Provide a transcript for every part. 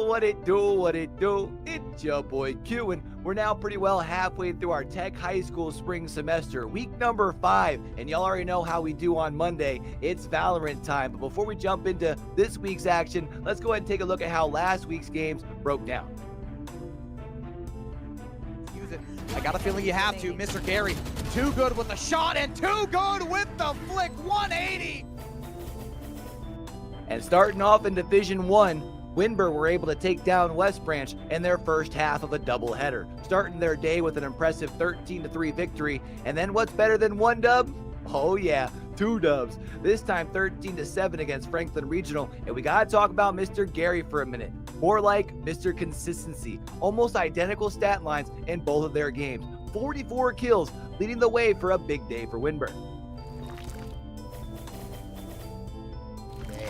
what it do, what it do? It's your boy Q, and we're now pretty well halfway through our Tech High School spring semester, week number 5, and y'all already know how we do on Monday. It's Valorant time, but before we jump into this week's action, let's go ahead and take a look at how last week's games broke down. Use it. I got a feeling you have to. Mr. Gary, too good with the shot and too good with the flick. 180. And starting off in Division 1, Winber were able to take down West Branch in their first half of a doubleheader, starting their day with an impressive 13-3 victory. And then what's better than one dub? Oh yeah, 2 dubs. This time 13-7 against Franklin Regional. And we gotta talk about Mr. Gary for a minute. More like Mr. Consistency. Almost identical stat lines in both of their games. 44 kills, leading the way for a big day for Winber.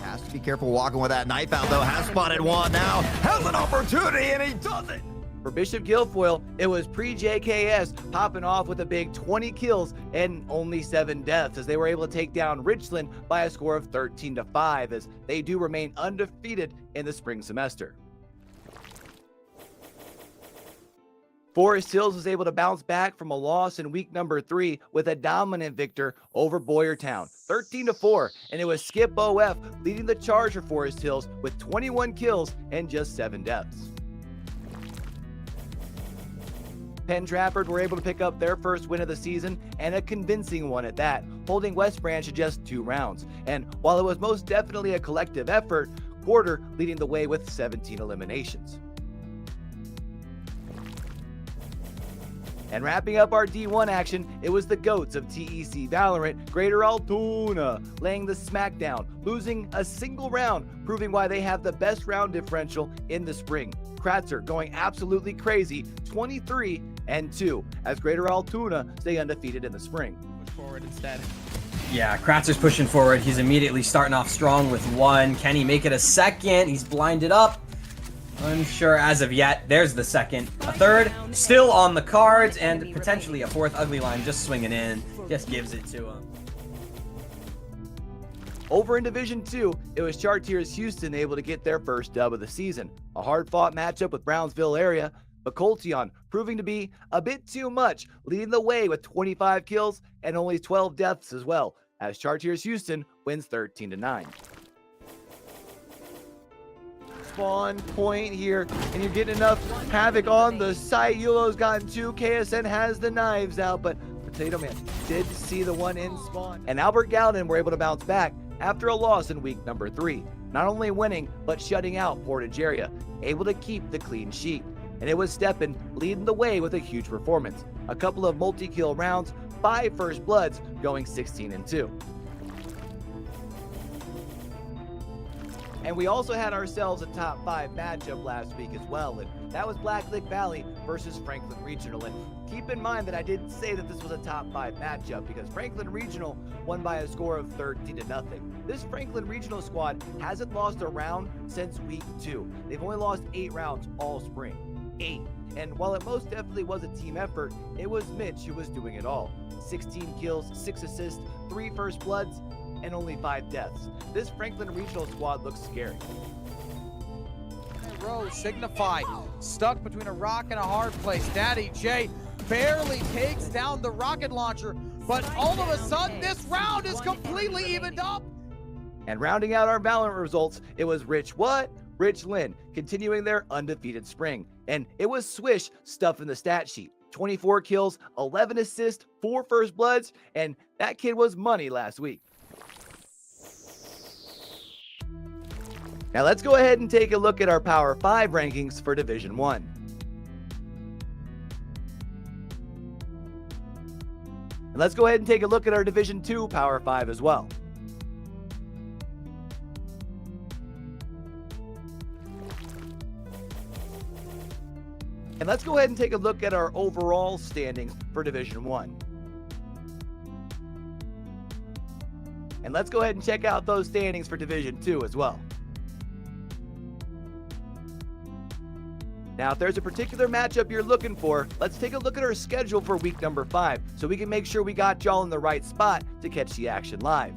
Has to be careful walking with that knife out, though. Has spotted one now. Has an opportunity, and he does it. For Bishop Guilfoyle, it was pre-JKS popping off with a big 20 kills and only 7 deaths, as they were able to take down Richland by a score of 13-5, as they do remain undefeated in the spring semester. Forest Hills was able to bounce back from a loss in week number 3 with a dominant victor over Boyertown, 13-4, and it was Skip OF leading the charge for Forest Hills with 21 kills and just 7 deaths. Penn Trafford were able to pick up their first win of the season, and a convincing one at that, holding West Branch to just 2 rounds. And while it was most definitely a collective effort, Quarter leading the way with 17 eliminations. And wrapping up our D1 action, it was the GOATs of TEC Valorant, Greater Altoona, laying the smackdown, losing a single round, proving why they have the best round differential in the spring. Kratzer going absolutely crazy, 23-2, as Greater Altoona stay undefeated in the spring. Push forward instead. Yeah, Kratzer's pushing forward. He's immediately starting off strong with 1. Can he make it a second? He's blinded up. Unsure as of yet. There's the second. A third still on the cards, and potentially a 4th ugly line just swinging in. Just gives it to him. Over in Division 2, it was Chartiers Houston able to get their first dub of the season. A hard-fought matchup with Brownsville area, but Coltion proving to be a bit too much, leading the way with 25 kills and only 12 deaths as well, as Chartiers Houston wins 13-9. Spawn point here, and you're getting enough havoc on the site. Yulo's gotten 2, KSN has the knives out, but Potato Man did see the one in spawn. And Albert Gowden were able to bounce back after a loss in week number 3, not only winning, but shutting out Portage area, able to keep the clean sheet. And it was Steppen leading the way with a huge performance. A couple of multi-kill rounds, 5 first bloods, going 16-2. And we also had ourselves a top 5 matchup last week as well, and that was Black Lick Valley versus Franklin Regional. And keep in mind that I didn't say that this was a top 5 matchup, because Franklin Regional won by a score of 13-0. This Franklin Regional squad hasn't lost a round since week 2. They've only lost 8 rounds all spring. 8. And while it most definitely was a team effort, it was Mitch who was doing it all. 16 kills, 6 assists, 3 first bloods, and only 5 deaths. This Franklin Regional squad looks scary. Row, Signify, stuck between a rock and a hard place. Daddy J barely takes down the rocket launcher, but all of a sudden this round is completely evened up. And rounding out our Valorant results, it was Rich Lynn, continuing their undefeated spring. And it was Swish stuffing the stat sheet. 24 kills, 11 assists, 4 first bloods, and that kid was money last week. Now let's go ahead and take a look at our Power 5 rankings for Division 1. And let's go ahead and take a look at our Division 2 Power 5 as well. And let's go ahead and take a look at our overall standings for Division 1. And let's go ahead and check out those standings for Division 2 as well. Now, if there's a particular matchup you're looking for, let's take a look at our schedule for week number 5 so we can make sure we got y'all in the right spot to catch the action live.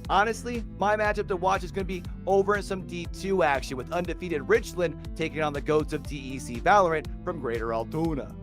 Honestly, my matchup to watch is going to be over in some D2 action with undefeated Richland taking on the GOATs of TEC Valorant from Greater Altoona.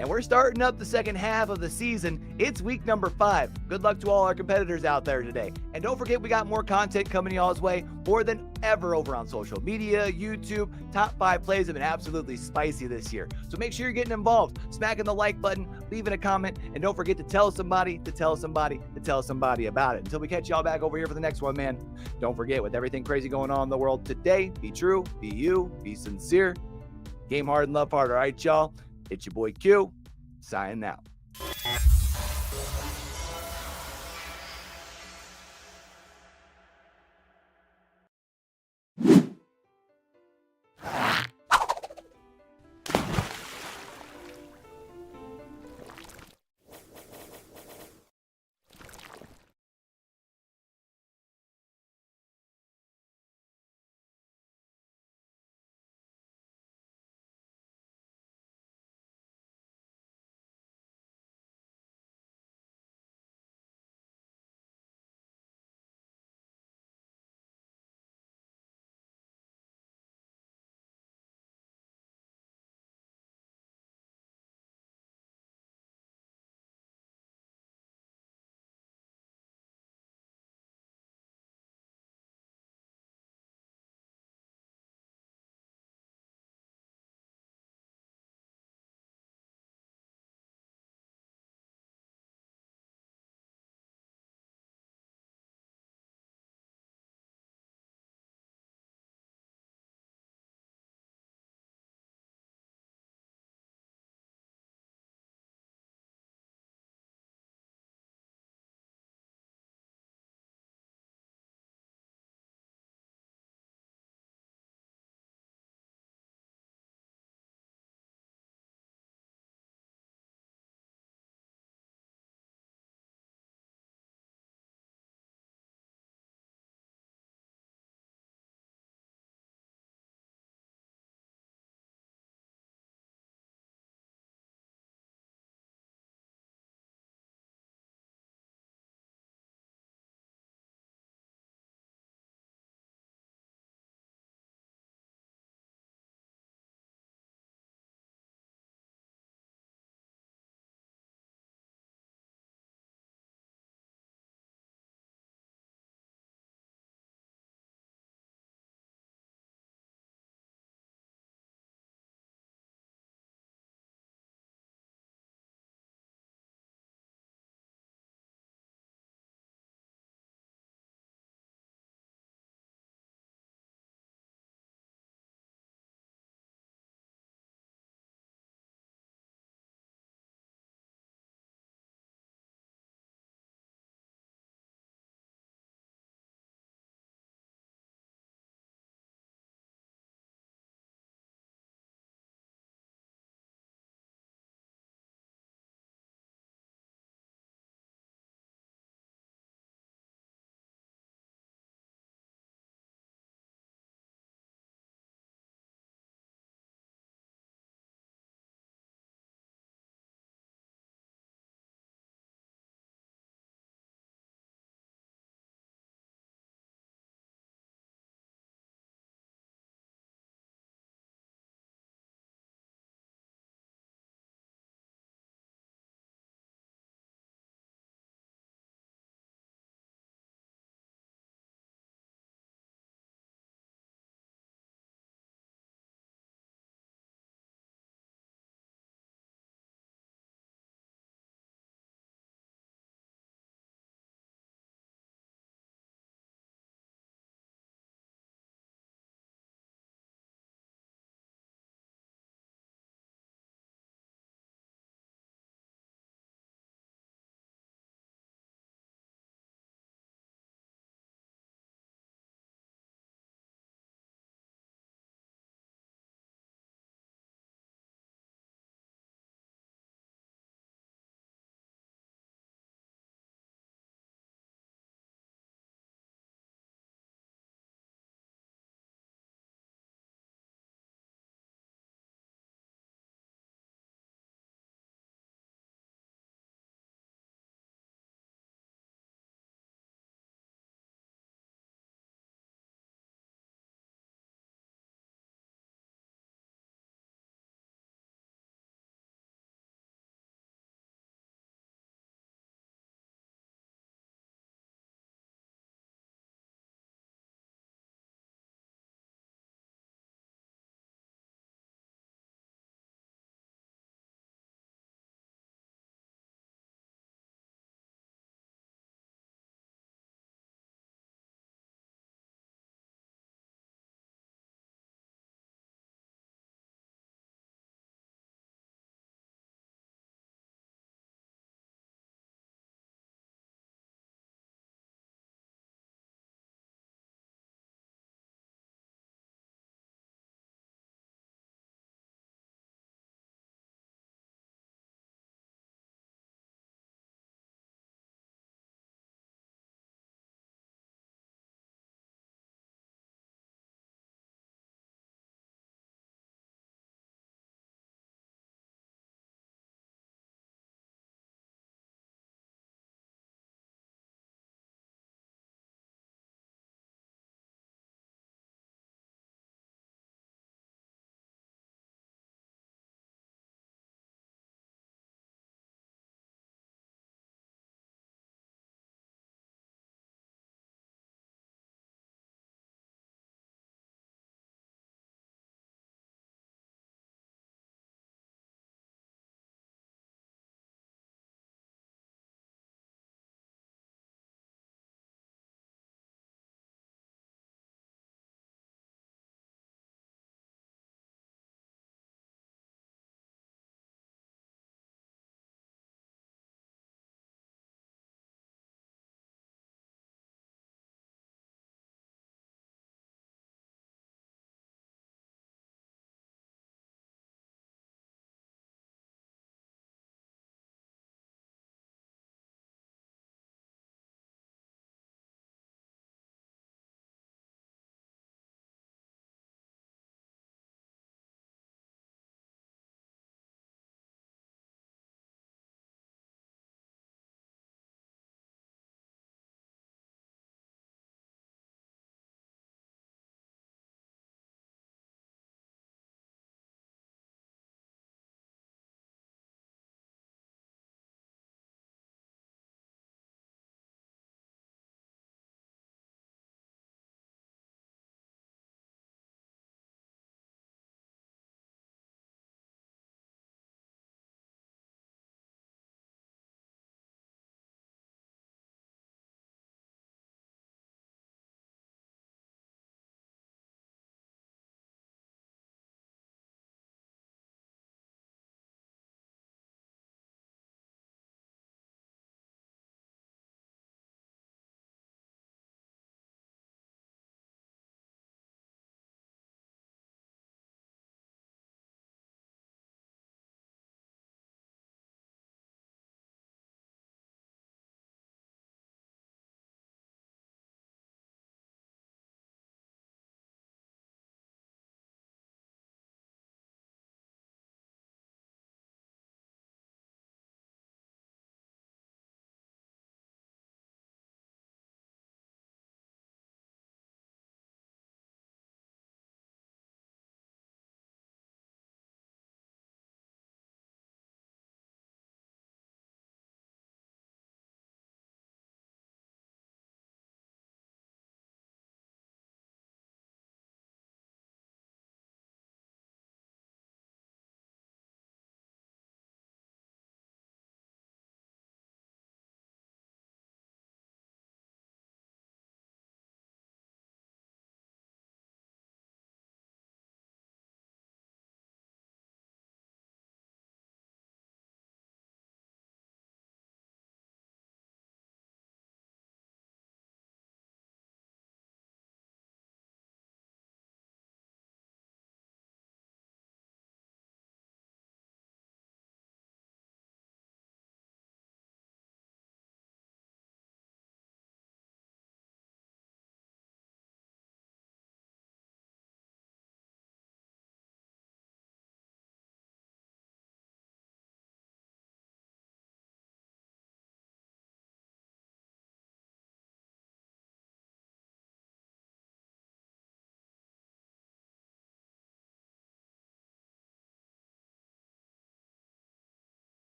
And we're starting up the second half of the season. It's week number 5. Good luck to all our competitors out there today. And don't forget, we got more content coming y'all's way more than ever over on social media, YouTube. Top 5 plays have been absolutely spicy this year. So make sure you're getting involved, smacking the like button, leaving a comment, and don't forget to tell somebody, to tell somebody, to tell somebody about it. Until we catch y'all back over here for the next one, man. Don't forget, with everything crazy going on in the world today, be true, be you, be sincere, game hard and love hard. All right, y'all. It's your boy Q, signing out.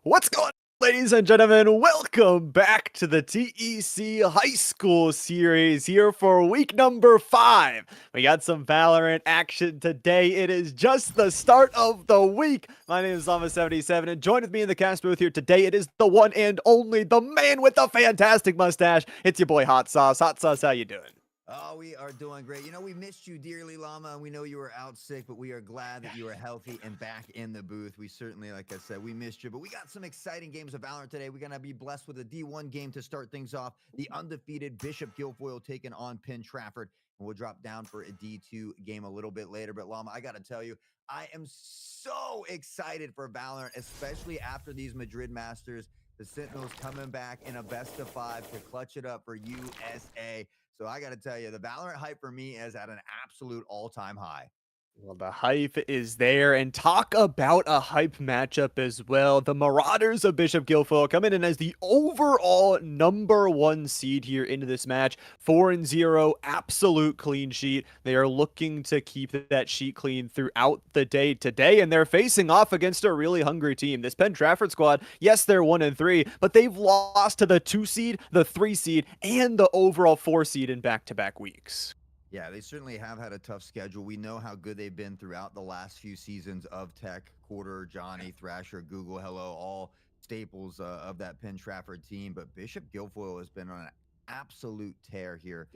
What's going on, ladies and gentlemen? Welcome back to the TEC High School Series here for week number 5. We got some Valorant action today. It is just the start of the week. My name is Llama77, and joined with me in the cast booth here today, it is the one and only, the man with the fantastic mustache. It's your boy Hot Sauce. Hot Sauce, how you doing? Oh, we are doing great. You know, we missed you dearly, Llama, and we know you were out sick, but we are glad that you are healthy and back in the booth. We certainly, like I said, we missed you, but we got some exciting games of Valorant today. We're going to be blessed with a D1 game to start things off. The undefeated Bishop Guilfoyle taking on Penn Trafford, and we'll drop down for a D2 game a little bit later. But Llama, I got to tell you, I am so excited for Valorant, especially after these Madrid Masters. The Sentinels coming back in a best of 5 to clutch it up for USA. So I got to tell you, the Valorant hype for me is at an absolute all-time high. Well, the hype is there, and talk about a hype matchup as well. The Marauders of Bishop Guilfoyle coming in as the overall #1 seed here into this match. 4-0, absolute clean sheet. They are looking to keep that sheet clean throughout the day today, and they're facing off against a really hungry team. This Penn Trafford squad, yes, they're 1-3, but they've lost to the 2 seed, the 3 seed, and the overall 4 seed in back-to-back weeks. Yeah, they certainly have had a tough schedule. We know how good they've been throughout the last few seasons of TEC, Quarter, Johnny, Thrasher, Google, Hello, all staples of that Penn Trafford team. But Bishop Guilfoyle has been on an absolute tear here,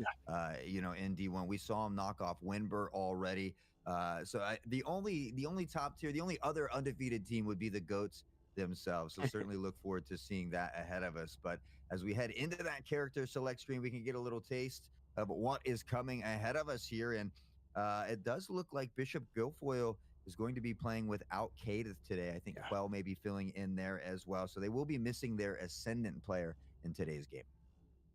you know, in D1. We saw him knock off Winber already. The only top tier, the only other undefeated team would be the GOATs themselves. So certainly look forward to seeing that ahead of us. But as we head into that character select screen, we can get a little taste of what is coming ahead of us here. And it does look like Bishop Guilfoyle is going to be playing without Kadeth today. I think Quell may be filling in there as well. So they will be missing their Ascendant player in today's game.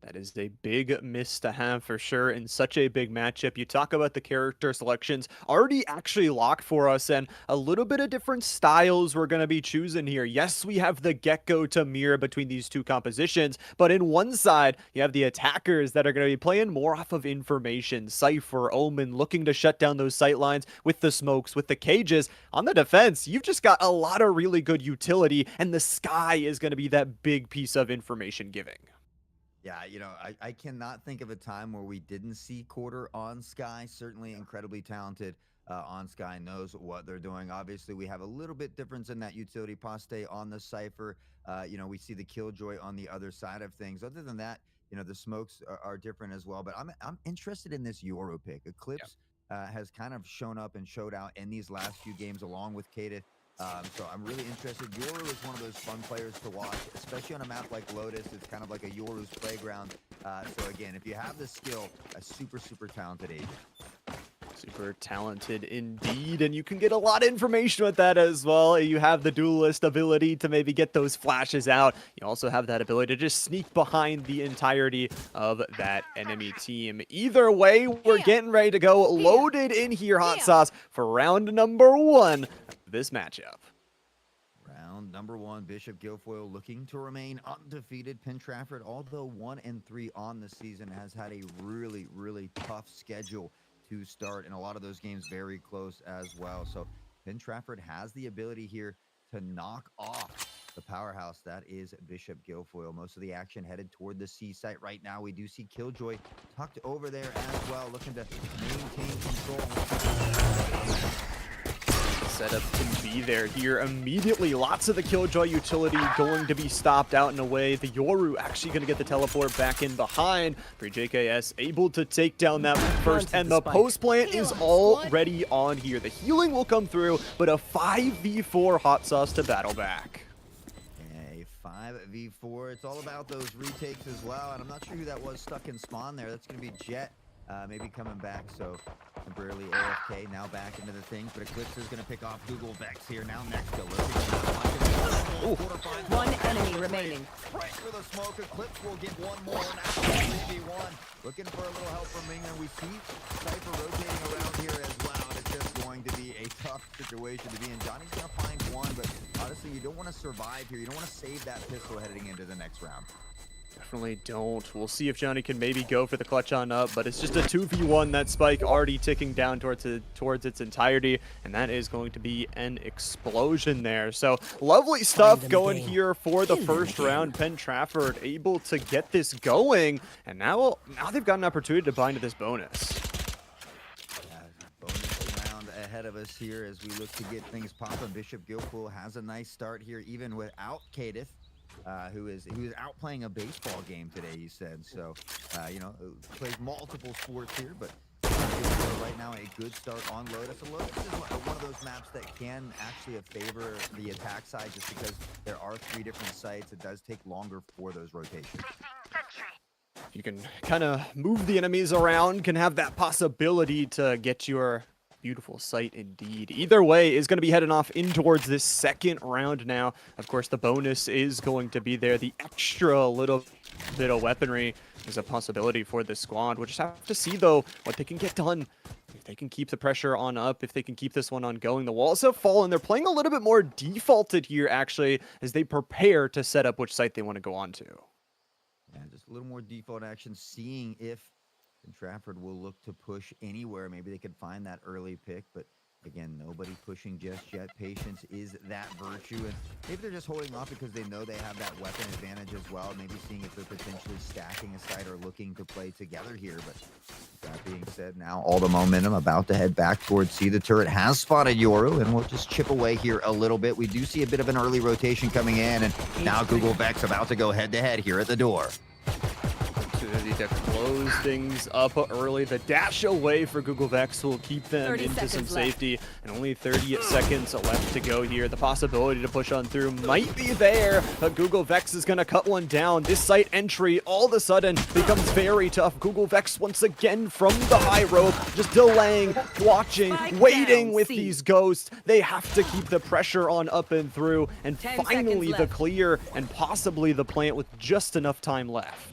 That is a big miss to have for sure in such a big matchup. You talk about the character selections already actually locked for us, and a little bit of different styles we're going to be choosing here. Yes, we have the Gecko to mirror between these two compositions, but in one side, you have the attackers that are going to be playing more off of information. Cypher, Omen, looking to shut down those sight lines with the smokes, with the cages. On the defense, you've just got a lot of really good utility, and the Sky is going to be that big piece of information giving. Yeah, you know, I cannot think of a time where we didn't see Quarter on Sky. Certainly incredibly talented on Sky, knows what they're doing. Obviously, we have a little bit difference in that utility. Paste on the Cypher. You know, we see the Killjoy on the other side of things. Other than that, you know, the smokes are different as well. But I'm interested in this Yoru pick. Eclipse has kind of shown up and showed out in these last few games along with Kadeth. So I'm really interested. Yoru is one of those fun players to watch, especially on a map like Lotus. It's kind of like a Yoru's playground. So again, if you have the skill, a super, super talented agent. Super talented indeed, and you can get a lot of information with that as well. You have the duelist ability to maybe get those flashes out. You also have that ability to just sneak behind the entirety of that enemy team. Either way, we're getting ready to go loaded in here, Hot Sauce, for round #1 of this matchup. Round #1, Bishop Guilfoyle looking to remain undefeated. Penn Trafford, although 1-3 on the season, has had a really, really tough schedule to start, and a lot of those games very close as well. So Penn Trafford has the ability here to knock off the powerhouse that is Bishop Guilfoyle. Most of the action headed toward the C site right now. We do see Killjoy tucked over there as well, looking to maintain control. Setup can be there here immediately. Lots of the Killjoy utility going to be stopped out in a way. The Yoru actually going to get the teleport back in behind. For JKS able to take down that one first, and the post plant is already on here. The healing will come through, but a 5v4 Hot Sauce to battle back. A 5v4. It's all about those retakes as well, and I'm not sure who that was stuck in spawn there. That's going to be Jet. Maybe coming back, so temporarily AFK, now back into the things, but Eclipse is going to pick off Google Vex here. Now next to one enemy remaining. Right for the smoke. Eclipse will get one more. Now 3v1. Looking for a little help from Mingman. We see Cypher rotating around here as well, and it's just going to be a tough situation to be in. Johnny's going to find one, but honestly, you don't want to survive here. You don't want to save that pistol heading into the next round. Definitely don't. We'll see if Johnny can maybe go for the clutch on up, but it's just a 2v1. That spike already ticking down towards its entirety, and that is going to be an explosion there. So lovely stuff going here for the first round. Penn Trafford able to get this going, and now they've got an opportunity to bind to this bonus. Bonus round ahead of us here as we look to get things popping. Bishop Guildpool has a nice start here, even without Kadith. Who is out playing a baseball game today, he said. So, plays multiple sports here, but right now a good start on Lotus. So Lotus is one of those maps that can actually favor the attack side just because there are 3 different sites. It does take longer for those rotations. You can kind of move the enemies around, can have that possibility to get your beautiful sight indeed. Either way is going to be heading off in towards this second round now. Of course, the bonus is going to be there. The extra little bit of weaponry is a possibility for this squad. We'll just have to see, though, what they can get done. If they can keep the pressure on up, if they can keep this one on going. The walls have fallen. They're playing a little bit more defaulted here, actually, as they prepare to set up which site they want to go on to. Yeah, just a little more default action, seeing if Trafford will look to push anywhere. Maybe they could find that early pick, but again, nobody pushing just yet. Patience is that virtue, and maybe they're just holding off because they know they have that weapon advantage as well. Maybe seeing if they're potentially stacking a site or looking to play together here. But that being said, now all the momentum about to head back towards C. The turret has spotted Yoru, and we'll just chip away here a little bit. We do see a bit of an early rotation coming in, and now Google Vex about to go head-to-head here at the door. Opportunity to close things up early. The dash away for Google Vex will keep them into some safety, and only 30 seconds left to go here. The possibility to push on through might be there, but Google Vex is going to cut one down. This site entry all of a sudden becomes very tough. Google Vex once again from the high rope, just delaying, watching, waiting with these ghosts. They have to keep the pressure on up and through, and finally the clear and possibly the plant with just enough time left.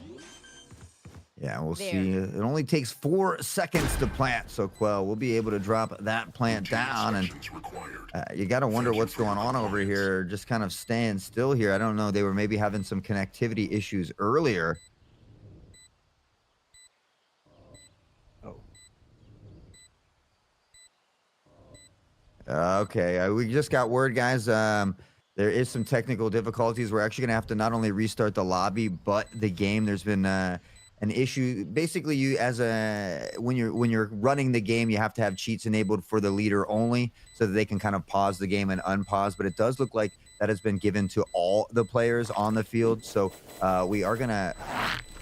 Yeah, we'll see. It only takes 4 seconds to plant, so Quell will be able to drop that plant down. And you got to wonder what's going on over here, just kind of staying still here. I don't know. They were maybe having some connectivity issues earlier. Oh. Okay, we just got word, guys. There is some technical difficulties. We're actually going to have to not only restart the lobby, but the game. There's been an issue. Basically, you when you're running the game, you have to have cheats enabled for the leader only, so that they can kind of pause the game and unpause. But it does look like that has been given to all the players on the field. So we are gonna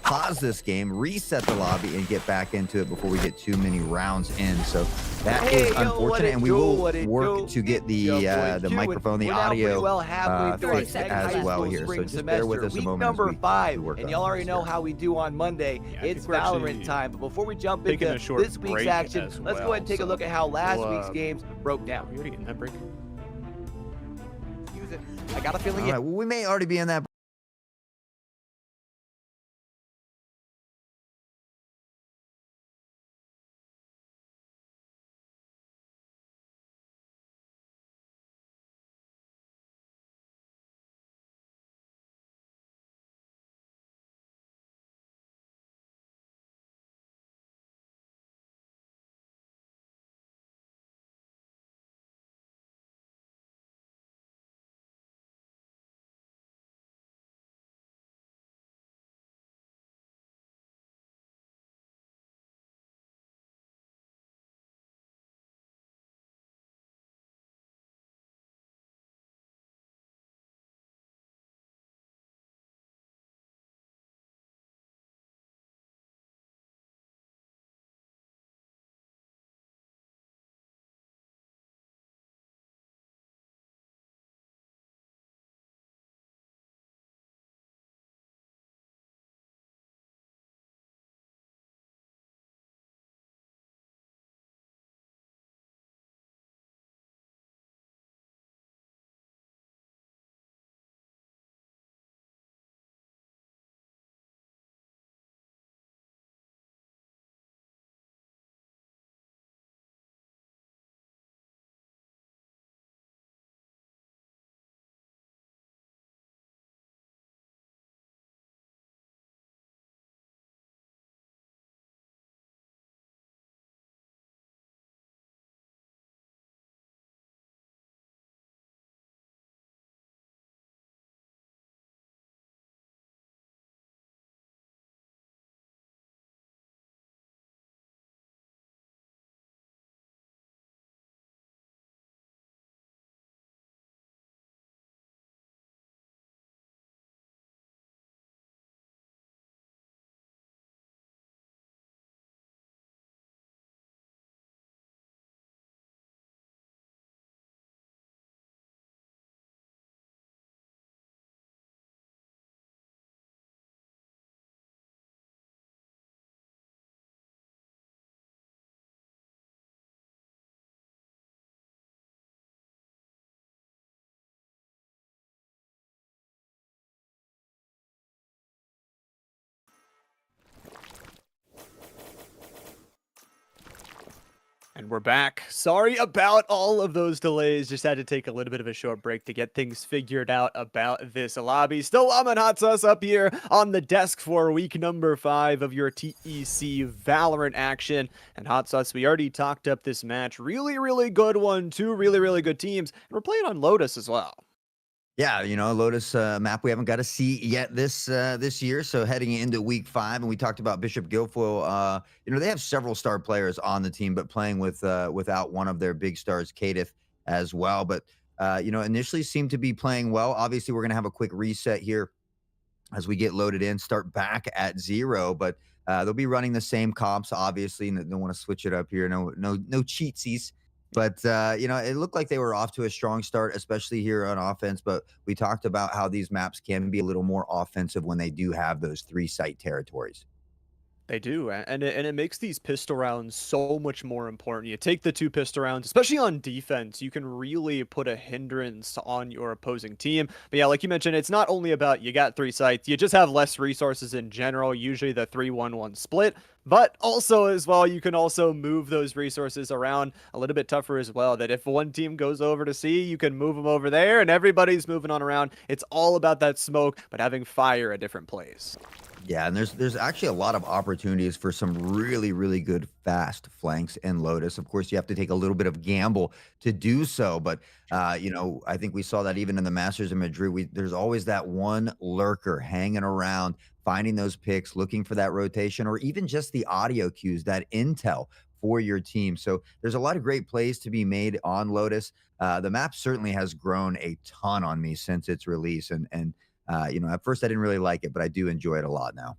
pause this game, reset the lobby, and get back into it before we get too many rounds in. So that is unfortunate, and we will work to get the microphone, the audio fixed as well here. So just bear with us a moment. Number 5, and y'all already know how we do on Monday. Yeah, it's Valorant time. But before we jump into this week's action, let's go ahead and take a look at how last week's games broke down. Are we already in that break? Use it. I got a feeling. All right, well, we may already be in that And we're back. Sorry about all of those delays. Just had to take a little bit of a short break to get things figured out about this lobby. Still Llama and Hot Sauce up here on the desk for week number 5 of your TEC Valorant action. And Hot Sauce, we already talked up this match. Really, really good one. 2 really, really good teams. And we're playing on Lotus as well. Yeah, Lotus map we haven't got to see yet this year. So heading into week 5, and we talked about Bishop Guilfoyle. They have several star players on the team, but playing without one of their big stars, Kadif, as well. But initially seemed to be playing well. Obviously, we're gonna have a quick reset here as we get loaded in, start back at 0. But they'll be running the same comps, obviously, and don't want to switch it up here. No cheatsies. But, it looked like they were off to a strong start, especially here on offense. But we talked about how these maps can be a little more offensive when they do have those 3-site territories. They do, and it makes these pistol rounds so much more important. You take the 2 pistol rounds, especially on defense, you can really put a hindrance on your opposing team. But yeah, like you mentioned, it's not only about you got 3 sites, you just have less resources in general, usually the 3-1-1 split. But also as well, you can also move those resources around a little bit tougher as well, that if one team goes over to C, you can move them over there and everybody's moving on around. It's all about that smoke, but having fire at different places. Yeah, and there's actually a lot of opportunities for some really, really good fast flanks in Lotus. Of course, you have to take a little bit of gamble to do so, but I think we saw that even in the Masters of Madrid. There's always that one lurker hanging around, finding those picks, looking for that rotation, or even just the audio cues, that intel for your team. So there's a lot of great plays to be made on Lotus. The map certainly has grown a ton on me since its release, and at first I didn't really like it, but I do enjoy it a lot now.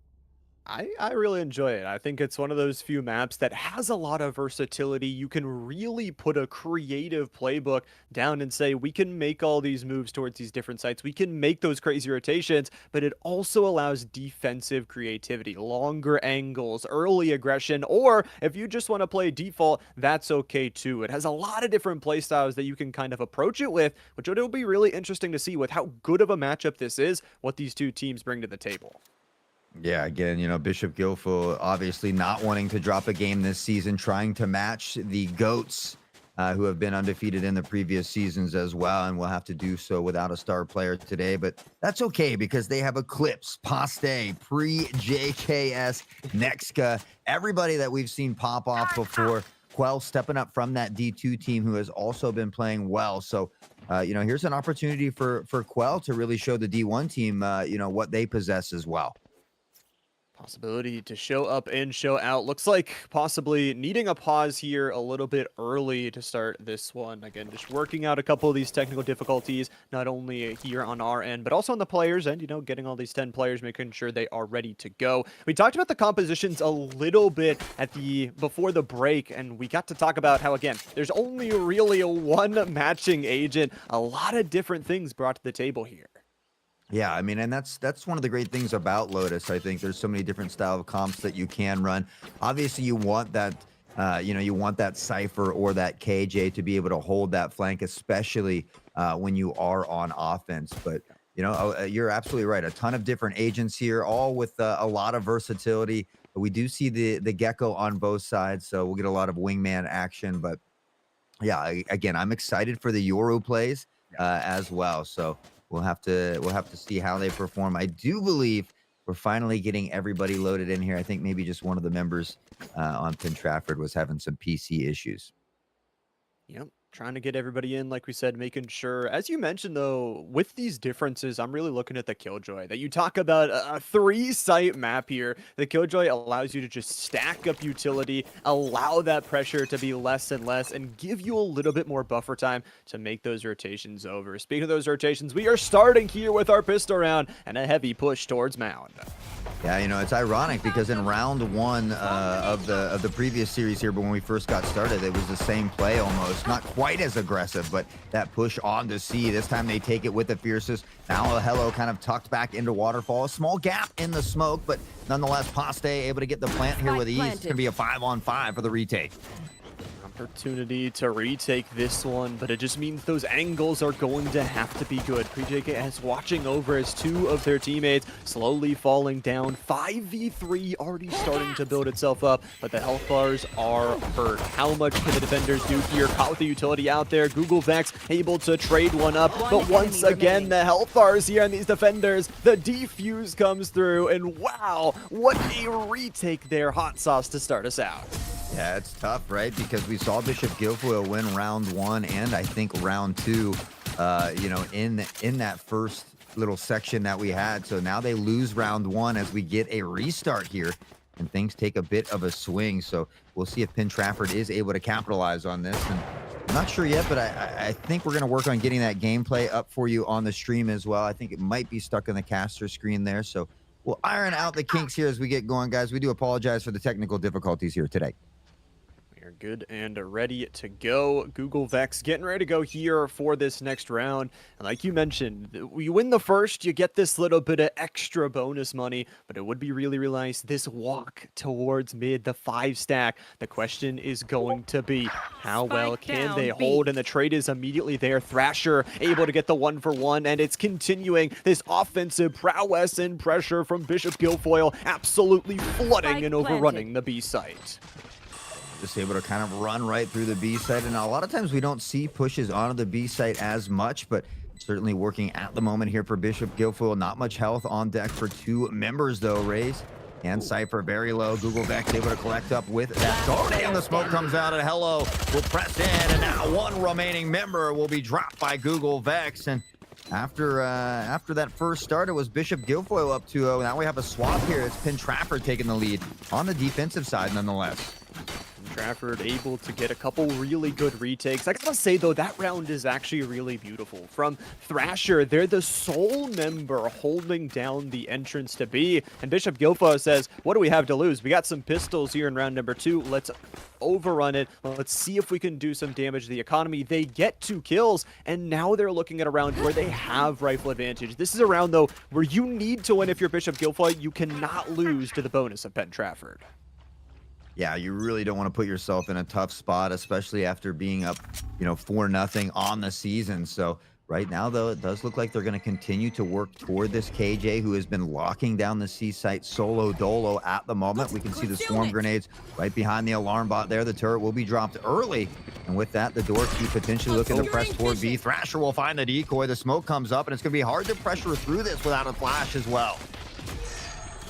I really enjoy it. I think it's one of those few maps that has a lot of versatility. You can really put a creative playbook down and say, we can make all these moves towards these different sites. We can make those crazy rotations, but it also allows defensive creativity, longer angles, early aggression, or if you just want to play default, that's okay too. It has a lot of different play styles that you can kind of approach it with, which it'll be really interesting to see with how good of a matchup this is, what these 2 teams bring to the table. Yeah, again, Bishop Guilfoyle obviously not wanting to drop a game this season, trying to match the GOATs who have been undefeated in the previous seasons as well, and will have to do so without a star player today. But that's okay because they have Eclipse, Paste, Pre-JKS, Nexka, everybody that we've seen pop off before. Quell stepping up from that D2 team who has also been playing well. So, here's an opportunity for Quell to really show the D1 team, what they possess as well. Possibility to show up and show out. Looks like possibly needing a pause here a little bit early to start this one. Again, just working out a couple of these technical difficulties, not only here on our end, but also on the players' end, getting all these 10 players, making sure they are ready to go. We talked about the compositions a little bit before the break, and we got to talk about how, again, there's only really a one matching agent. A lot of different things brought to the table here. Yeah, I mean, and that's one of the great things about Lotus. I think there's so many different style of comps that you can run. Obviously, you want that, you want that Cypher or that KJ to be able to hold that flank, especially when you are on offense. But, you're absolutely right. A ton of different agents here, all with a lot of versatility. We do see the Gecko on both sides, so we'll get a lot of wingman action. But, yeah, again, I'm excited for the Euro plays as well. So we'll have to see how they perform. I do believe we're finally getting everybody loaded in here. I think maybe just one of the members on Pin Trafford was having some PC issues. Yep. Trying to get everybody in, like we said, making sure, as you mentioned, though, with these differences, I'm really looking at the Killjoy. That you talk about a 3-site map here. The Killjoy allows you to just stack up utility, allow that pressure to be less and less, and give you a little bit more buffer time to make those rotations over. Speaking of those rotations, we are starting here with our pistol round and a heavy push towards Mound. Yeah, it's ironic because in round 1 of the previous series here, but when we first got started, it was the same play almost. Not quite as aggressive, but that push on to C. This time they take it with the fiercest. Now Hello kind of tucked back into Waterfall. A small gap in the smoke, but nonetheless, Paste able to get the plant here with ease. It's going to be a 5-on-5 for the retake. Opportunity to retake this one, but it just means those angles are going to have to be good. Pre-JKS watching over as two of their teammates slowly falling down. 5v3 already starting to build itself up, but the health bars are hurt. How much can the defenders do here? Caught with the utility out there. Google Vex able to trade one up, but once again, the health bars here on these defenders. The defuse comes through, and wow, what a retake there. Hot sauce to start us out. Yeah, it's tough, right? Because we saw Bishop Guilfoyle win round 1 and I think round 2, you know, in that first little section that we had. So now they lose round 1 as we get a restart here and things take a bit of a swing. So we'll see if Penn Trafford is able to capitalize on this. And I'm not sure yet, but I think we're going to work on getting that gameplay up for you on the stream as well. I think it might be stuck on the caster screen there. So we'll iron out the kinks here as we get going, guys. We do apologize for the technical difficulties here today. We're good and ready to go. Google Vex getting ready to go here for this next round. And like you mentioned, you win the first, you get this little bit of extra bonus money, but it would be really, really nice. This walk towards mid, the 5 stack. The question is going to be, how well can they hold? And the trade is immediately there. Thrasher able to get the 1-for-1, and it's continuing this offensive prowess and pressure from Bishop Guilfoyle, absolutely flooding and overrunning the B site. Just able to kind of run right through the B site. And a lot of times we don't see pushes onto the B site as much, but certainly working at the moment here for Bishop Guilfoyle. Not much health on deck for 2 members though. Raze and Cypher very low. Google Vex able to collect up with that. Oh, damn, the smoke comes out and Hello will press in, and now 1 remaining member will be dropped by Google Vex. And after that first start, it was Bishop Guilfoyle up 2-0. Now we have a swap here. It's Penn Trafford taking the lead on the defensive side nonetheless. Trafford able to get a couple really good retakes. I gotta say though, that round is actually really beautiful. From Thrasher, they're the sole member holding down the entrance to B. And Bishop Guilfoyle says, what do we have to lose? We got some pistols here in round number 2. Let's overrun it. Let's see if we can do some damage to the economy. They get 2 kills, and now they're looking at a round where they have rifle advantage. This is a round though where you need to win if you're Bishop Guilfoyle. You cannot lose to the bonus of Penn Trafford. Yeah, you really don't want to put yourself in a tough spot, especially after being up, you know, 4-0 on the season. So right now, though, it does look like they're going to continue to work toward this KJ, who has been locking down the C site solo dolo at the moment. We can see the swarm grenades right behind the alarm bot there. The turret will be dropped early. And with that, the door key potentially looking to press toward B. Thrasher will find the decoy. The smoke comes up, and it's going to be hard to pressure through this without a flash as well.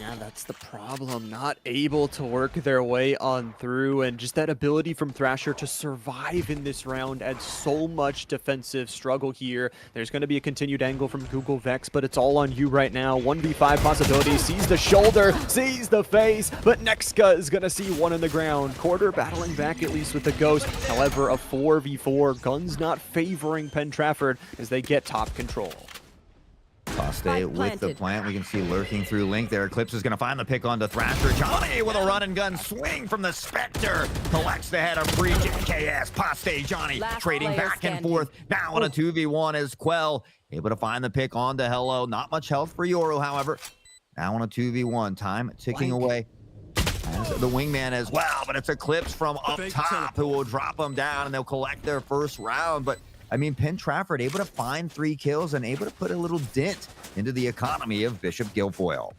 Yeah, that's the problem. Not able to work their way on through, and just that ability from Thrasher to survive in this round adds so much defensive struggle here. There's going to be a continued angle from Google Vex, but it's all on you right now. 1v5 possibility. Sees the shoulder, sees the face, but Nexka is going to see one in the ground. Quarter battling back at least with the Ghost. However, a 4v4. Guns not favoring Penn Trafford as they get top control. Paste with the plant. We can see lurking through Link there. Eclipse is going to find the pick onto Thrasher. Johnny with a run and gun swing from the Spectre. Collects the head of free JKS. Paste, Johnny trading back and forth. Now on a 2v1 as Quell able to find the pick onto Hello. Not much health for Yoru, however. Now on a 2v1. Time ticking away. As the wingman as well, but it's Eclipse from up top who will drop them down, and they'll collect their first round. But I mean, Penn Trafford able to find 3 kills and able to put a little dent into the economy of Bishop Guilfoyle.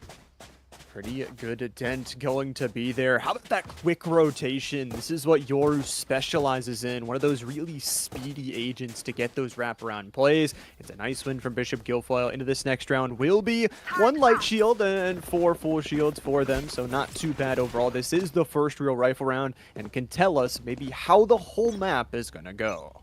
Pretty good dent going to be there. How about that quick rotation? This is what Yoru specializes in. One of those really speedy agents to get those wraparound plays. It's a nice win from Bishop Guilfoyle. Into this next round will be 1 light shield and 4 full shields for them, so not too bad overall. This is the first real rifle round and can tell us maybe how the whole map is going to go.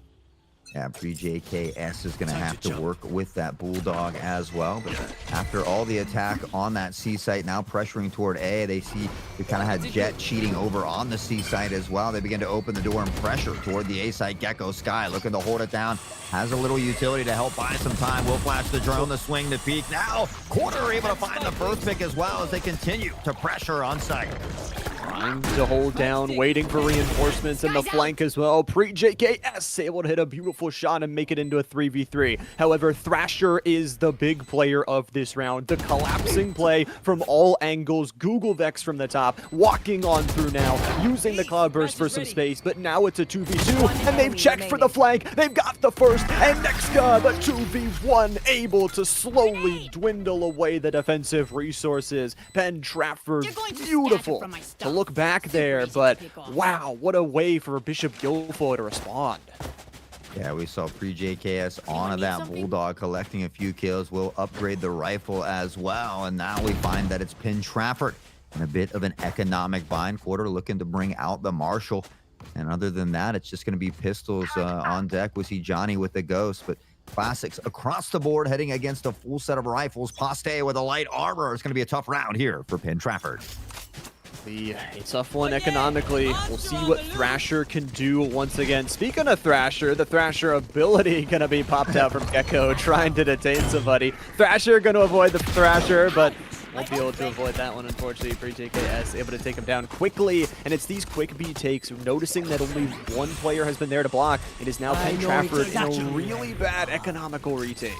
Yeah, pre-JKS is going to have to work with that Bulldog as well. But after all the attack on that C site, now pressuring toward A, they see we kind of had Jet cheating over on the C site as well. They begin to open the door and pressure toward the A site. Gecko Sky looking to hold it down. Has a little utility to help buy some time. Will flash the drone, the swing, the peak. Now, Quarter able to find the first pick as well as they continue to pressure on site. trying to hold down, waiting for reinforcements in the flank as well. Pre-JKS able to hit a beautiful shot and make it into a 3v3. However, Thrasher is the big player of this round. The collapsing play from all angles. Google Vex from the top, walking on through now, using the Cloudburst for some space, but now it's a 2v2, and they've checked for the flank. They've got the first, and Nexka, the 2v1, able to slowly dwindle away the defensive resources. Penn Trafford, beautiful to look back there, but wow, what a way for Bishop Guilfoyle to respond. Yeah, we saw pre-JKS onto that Bulldog collecting a few kills. We'll upgrade the rifle as well, and now we find that it's Penn Trafford in a bit of an economic bind. Quarter looking to bring out the Marshall, and other than that, it's just going to be pistols on deck. We see Johnny with the Ghost, but classics across the board heading against a full set of rifles. Paste with a light armor. It's going to be a tough round here for Penn Trafford. A tough one economically. We'll see what Thrasher can do once again. Speaking of Thrasher, the Thrasher ability going to be popped out from Gecko, trying to detain somebody. Thrasher going to avoid the Thrasher, but won't be able to avoid that one, unfortunately. Pre-JKS able to take him down quickly, and it's these quick B takes, noticing that only one player has been there to block. It is now Penn Trafford in a really bad economical retake.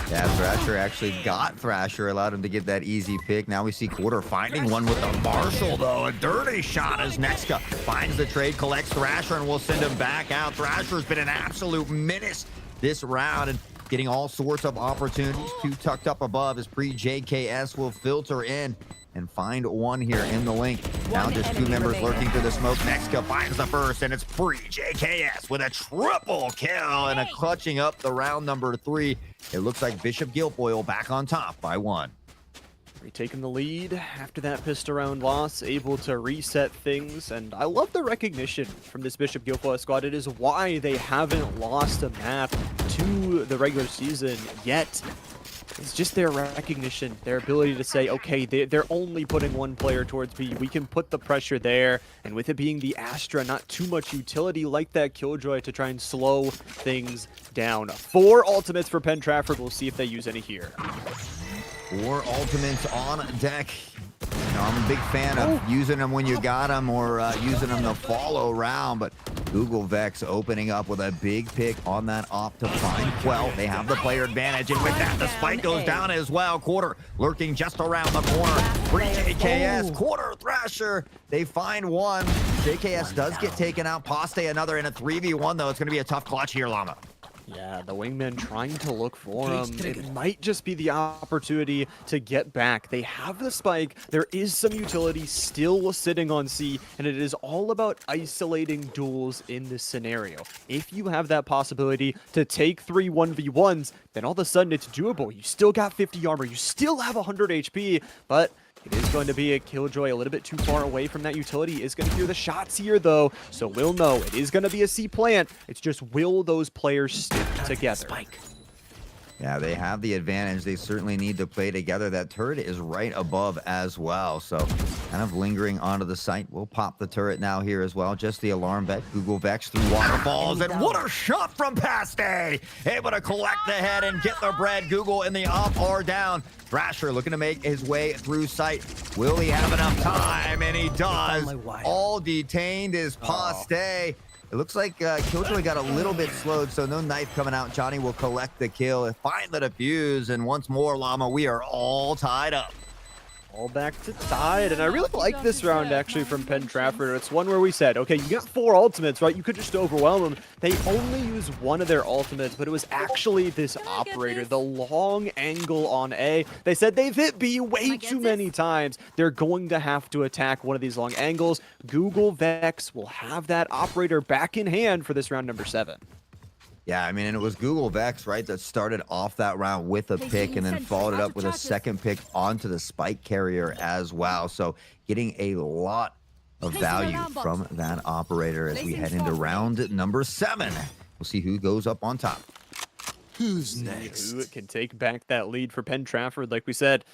Yeah, Thrasher actually got Thrasher, allowed him to get that easy pick. Now we see Quarter finding one with the Marshall, though. A dirty shot as Nexka finds the trade, collects Thrasher, and will send him back out. Thrasher's been an absolute menace this round and getting all sorts of opportunities. Two tucked up above as pre-JKS will filter in and find one here in the link. Now just two members lurking through the smoke. Nexka finds the first, and it's pre-JKS with a triple kill and a clutching up the round number 3. It looks like Bishop Guilfoyle back on top by 1. Retaking the lead after that pistol round loss, able to reset things, and I love the recognition from this Bishop Guilfoyle squad. It is why they haven't lost a map to the regular season yet. It's just their recognition, their ability to say, okay, they're only putting one player towards B. We can put the pressure there, and with it being the Astra, not too much utility like that Killjoy to try and slow things down. 4 ultimates for Penn Trafford. We'll see if they use any here. 4 ultimates on deck. You know, I'm a big fan of using them when you got them or using them to follow round, but Google Vex opening up with a big pick on that op to find Quell. They have the player advantage, and with that, the spike goes down as well. Quarter lurking just around the corner. Pre-JKS, Quarter, Thrasher. They find one. JKS does get taken out. Paste another in a 3v1, though. It's going to be a tough clutch here, Llama. Yeah, the wingman trying to look for him. It might just be the opportunity to get back. They have the spike. There is some utility still sitting on C, and it is all about isolating duels in this scenario. If you have that possibility to take 3 1v1s, then all of a sudden it's doable. You still got 50 armor. You still have 100 HP, but it is going to be a Killjoy a little bit too far away from that utility. He is going to hear the shots here, though, so we'll know it is going to be a C plant. It's just, will those players stick together? Yeah, they have the advantage. They certainly need to play together. That turret is right above as well, so kind of lingering onto the site. We'll pop the turret now here as well. Just the alarm bet. Google Vex through waterfalls, and what a shot from Paste! Able to collect the head and get the bread. Google in the up or down. Thrasher looking to make his way through sight. Will he have enough time? And he does. All detained is Paste. It looks like Killjoy got a little bit slowed, so no knife coming out. Johnny will collect the kill, find the defuse, and once more, Llama, we are all tied up. All back to tied, and I really like this round, actually, from Penn Trafford. It's one where we said, okay, you got 4 ultimates, right? You could just overwhelm them. They only use one of their ultimates, but it was actually this operator, the long angle on A. They said they've hit B way too many times. They're going to have to attack one of these long angles. Google Vex will have that operator back in hand for this round number 7. Yeah, I mean, and it was Google Vex, right, that started off that round with a pick and then followed it up with a second pick onto the spike carrier as well. So getting a lot of value from that operator as we head into round number 7. We'll see who goes up on top. Who's next? Who can take back that lead for Penn Trafford? Like we said,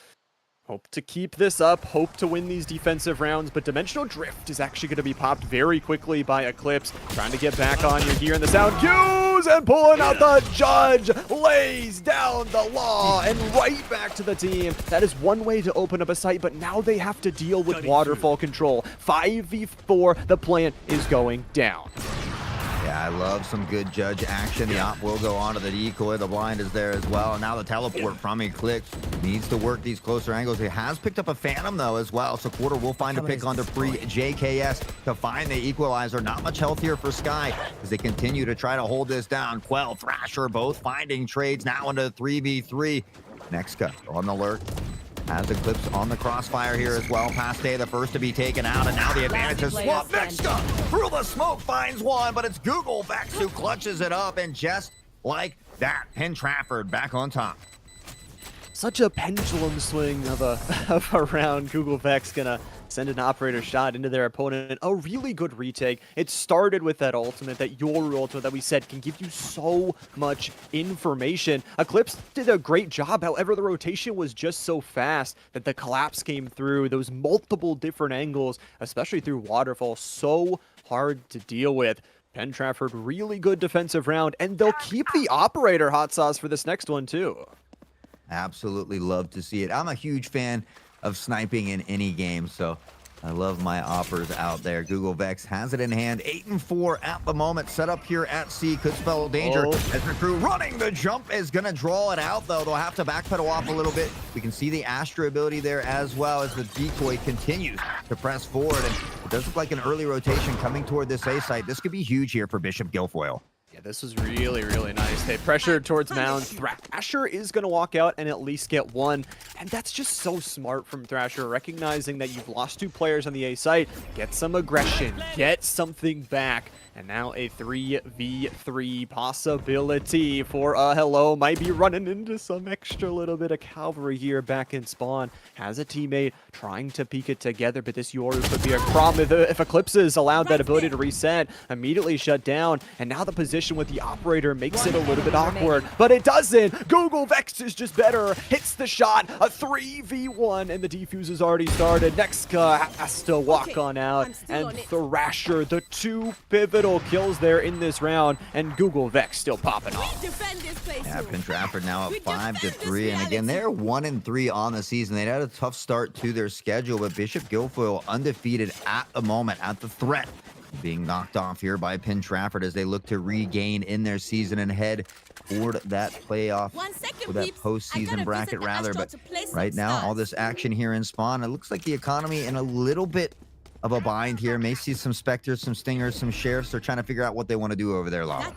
hope to keep this up, hope to win these defensive rounds, but Dimensional Drift is actually going to be popped very quickly by Eclipse. Trying to get back on. You're hearing the sound. Huge defuse and pulling out the judge, lays down the law, and right back to the team. That is one way to open up a site, but now they have to deal with waterfall control. 5v4, the plant is going down. Yeah, I love some good judge action. The op will go onto the decoy. The blind is there as well. And now the teleport from Eclipse needs to work these closer angles. He has picked up a Phantom, though, as well. So Quarter will find a pick onto free JKS to find the equalizer. Not much healthier for Sky as they continue to try to hold this down. Quell, Thrasher, both finding trades now into 3v3. Nexka on the lurk. Has Eclipse on the crossfire here as well. Paste the first to be taken out, and now the advantage is swapped. Nexka through the smoke finds one, but it's Google Vex who clutches it up, and just like that, Penn Trafford back on top. Such a pendulum swing of a round. Google Vex gonna send an operator shot into their opponent. A really good retake. It started with that ultimate, that your ultimate that we said can give you so much information. Eclipse did a great job. However, the rotation was just so fast that the collapse came through. Those multiple different angles, especially through waterfall, so hard to deal with. Penn Trafford, really good defensive round, and they'll keep the operator hot sauce for this next one too. Absolutely love to see it. I'm a huge fan of sniping in any game, so I love my oppers out there. Google Vex has it in hand. 8-4 at the moment. Set up here at C could spell danger as the crew running the jump is going to draw it out, though. They'll have to backpedal off a little bit. We can see the Astra ability there as well as the decoy continues to press forward. And it does look like an early rotation coming toward this A site. This could be huge here for Bishop Guilfoyle. Yeah, this was really, really nice. They pressured towards Mound. Thrasher is going to walk out and at least get one. And that's just so smart from Thrasher, recognizing that you've lost 2 players on the A site. Get some aggression. Get something back. And now a 3v3 possibility for Hello. Might be running into some extra little bit of cavalry here back in spawn. Has a teammate trying to peek it together, but this Yoru could be a problem if Eclipse is allowed that ability to reset. Immediately shut down. And now the position with the operator makes it a little bit awkward, but it doesn't. Google Vex is just better. Hits the shot. A 3v1, and the defuse has already started. Nexka has to walk on out, and Thrasher, the 2 pivotal kills there in this round, and Google Vex still popping off. Yeah, Penn Trafford now up 5-3, and again, they're 1-3 on the season. They had a tough start to their schedule, but Bishop Guilfoyle undefeated at the moment, at the threat being knocked off here by Penn Trafford as they look to regain in their season and head toward that playoff, or that postseason bracket rather. But right now, all this action here in spawn, it looks like the economy in a little bit of a bind here. May see some Spectres, some Stingers, some Sheriffs. They're trying to figure out what they want to do over there, Lava.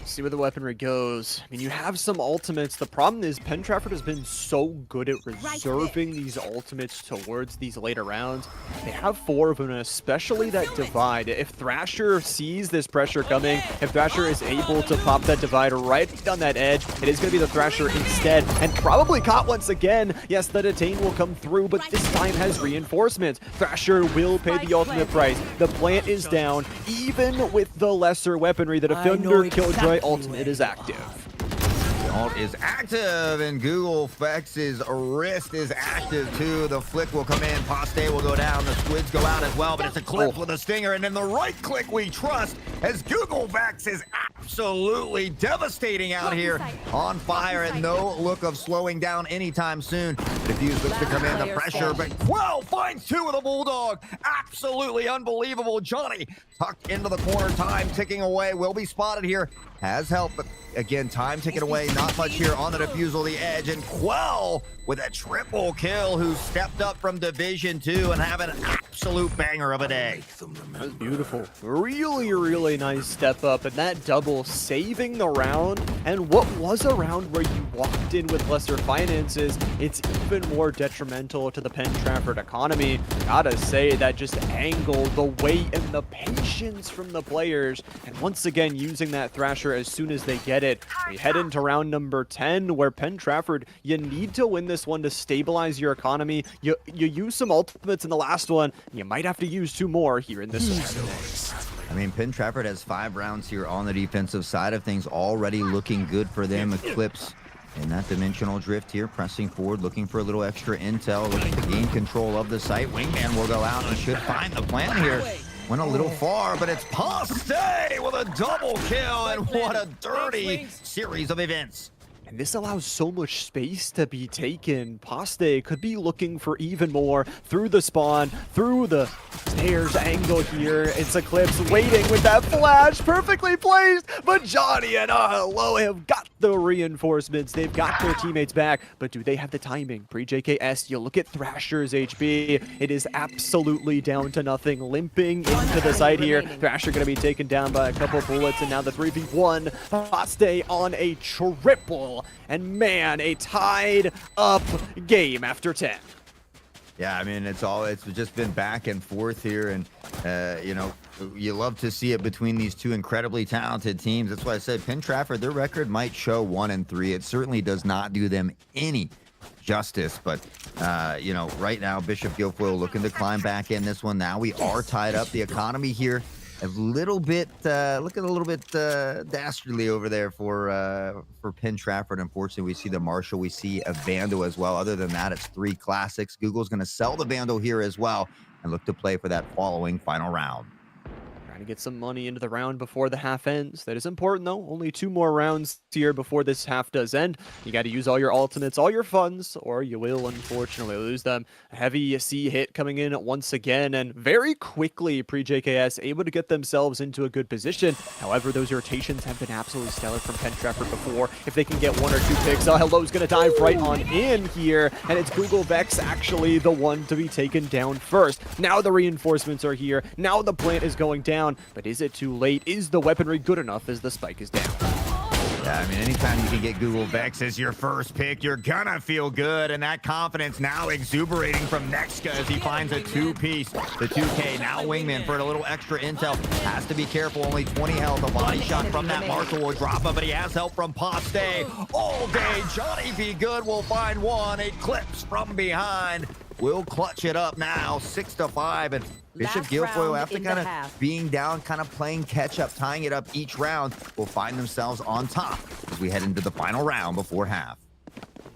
See where the weaponry goes. I mean, you have some ultimates. The problem is Penn Trafford has been so good at reserving these ultimates towards these later rounds. They have 4 of them, and especially that divide. If Thrasher sees this pressure coming, if Thrasher is able to pop that divide right on that edge, it is going to be the Thrasher instead, and probably caught once again. Yes, the detain will come through, but this time has reinforcements. Thrasher will pay the ultimate price. The plant is down, even with the lesser weaponry. The Defender Killjoy ultimate is active. The ult is active, and Google Vex's wrist is active too. The flick will come in, Paste will go down, the squids go out as well, but it's a clip with a stinger, and then the right click we trust as Google Vex is absolutely devastating out here, on fire, and no look of slowing down anytime soon. Defuse looks to come in, the pressure, but Quell finds 2 with a Bulldog. Absolutely unbelievable. Johnny tucked into the corner, time ticking away, will be spotted here. Has help, but again, time ticking away. Not much here on the defusal, the edge, and Quell with a triple kill, who stepped up from Division 2 and have an absolute banger of a day. That was beautiful. Really, really nice step up, and that double saving the round. And what was a round where you walked in with lesser finances, it's even more detrimental to the Penn Trafford economy. Gotta say, that just angle, the weight, and the patience from the players, and once again using that Thrasher as soon as they get it. We head into round number 10, where Penn Trafford, you need to win this one to stabilize your economy. You use some ultimates in the last one. You might have to use 2 more here in this one. I mean, Penn Trafford has 5 rounds here on the defensive side of things, already looking good for them. Eclipse in that dimensional drift here, pressing forward, looking for a little extra intel, looking to gain control of the site. Wingman will go out and should find the plan here. Went a little far, but it's Paste with a double kill, and what a dirty series of events. And this allows so much space to be taken. Paste could be looking for even more through the spawn, through the stairs angle here. It's Eclipse waiting with that flash, perfectly placed. But Johnny and Hello have got the reinforcements. They've got their teammates back, but do they have the timing? Pre-JKS, you look at Thrasher's HP. It is absolutely down to nothing, limping into the site here. Thrasher going to be taken down by a couple bullets, and now the 3v1. Paste on a triple. And man, a tied up game after 10. Yeah, I mean, it's just been back and forth here, and you know, you love to see it between these two incredibly talented teams. That's why I said Penn Trafford, their record might show 1-3. It certainly does not do them any justice, but you know, right now Bishop Guilfoyle looking to climb back in this one. Now we are tied up. The economy here a little bit looking a little bit dastardly over there for Penn Trafford. Unfortunately, we see the Marshall, we see a Vandal as well. Other than that, it's 3 classics. Google's going to sell the Vandal here as well and look to play for that following final round. Trying to get some money into the round before the half ends. That is important, though. Only 2 more rounds here before this half does end. You got to use all your ultimates, all your funds, or you will unfortunately lose them. A heavy C hit coming in once again, and very quickly Pre-JKS able to get themselves into a good position. However, those rotations have been absolutely stellar from Penn Trafford before. If they can get 1 or 2 picks, Hello's going to dive right on in here, and it's Google Vex actually the one to be taken down first. Now the reinforcements are here. Now the plant is going down. But is it too late? Is the weaponry good enough as the spike is down? Yeah, I mean, anytime you can get Google Vex as your first pick, you're gonna feel good, and that confidence now exuberating from Nexka as he finds a 2-piece. The 2K, now Wingman for a little extra intel. Has to be careful, only 20 health. A body shot from that Marshall will drop him, but he has help from Paste. All day, Johnny Be Good will find one. Eclipse from behind. Will clutch it up now, 6-5, and Bishop Guilfoyle, after kind of being down, kind of playing catch-up, tying it up each round, will find themselves on top as we head into the final round before half.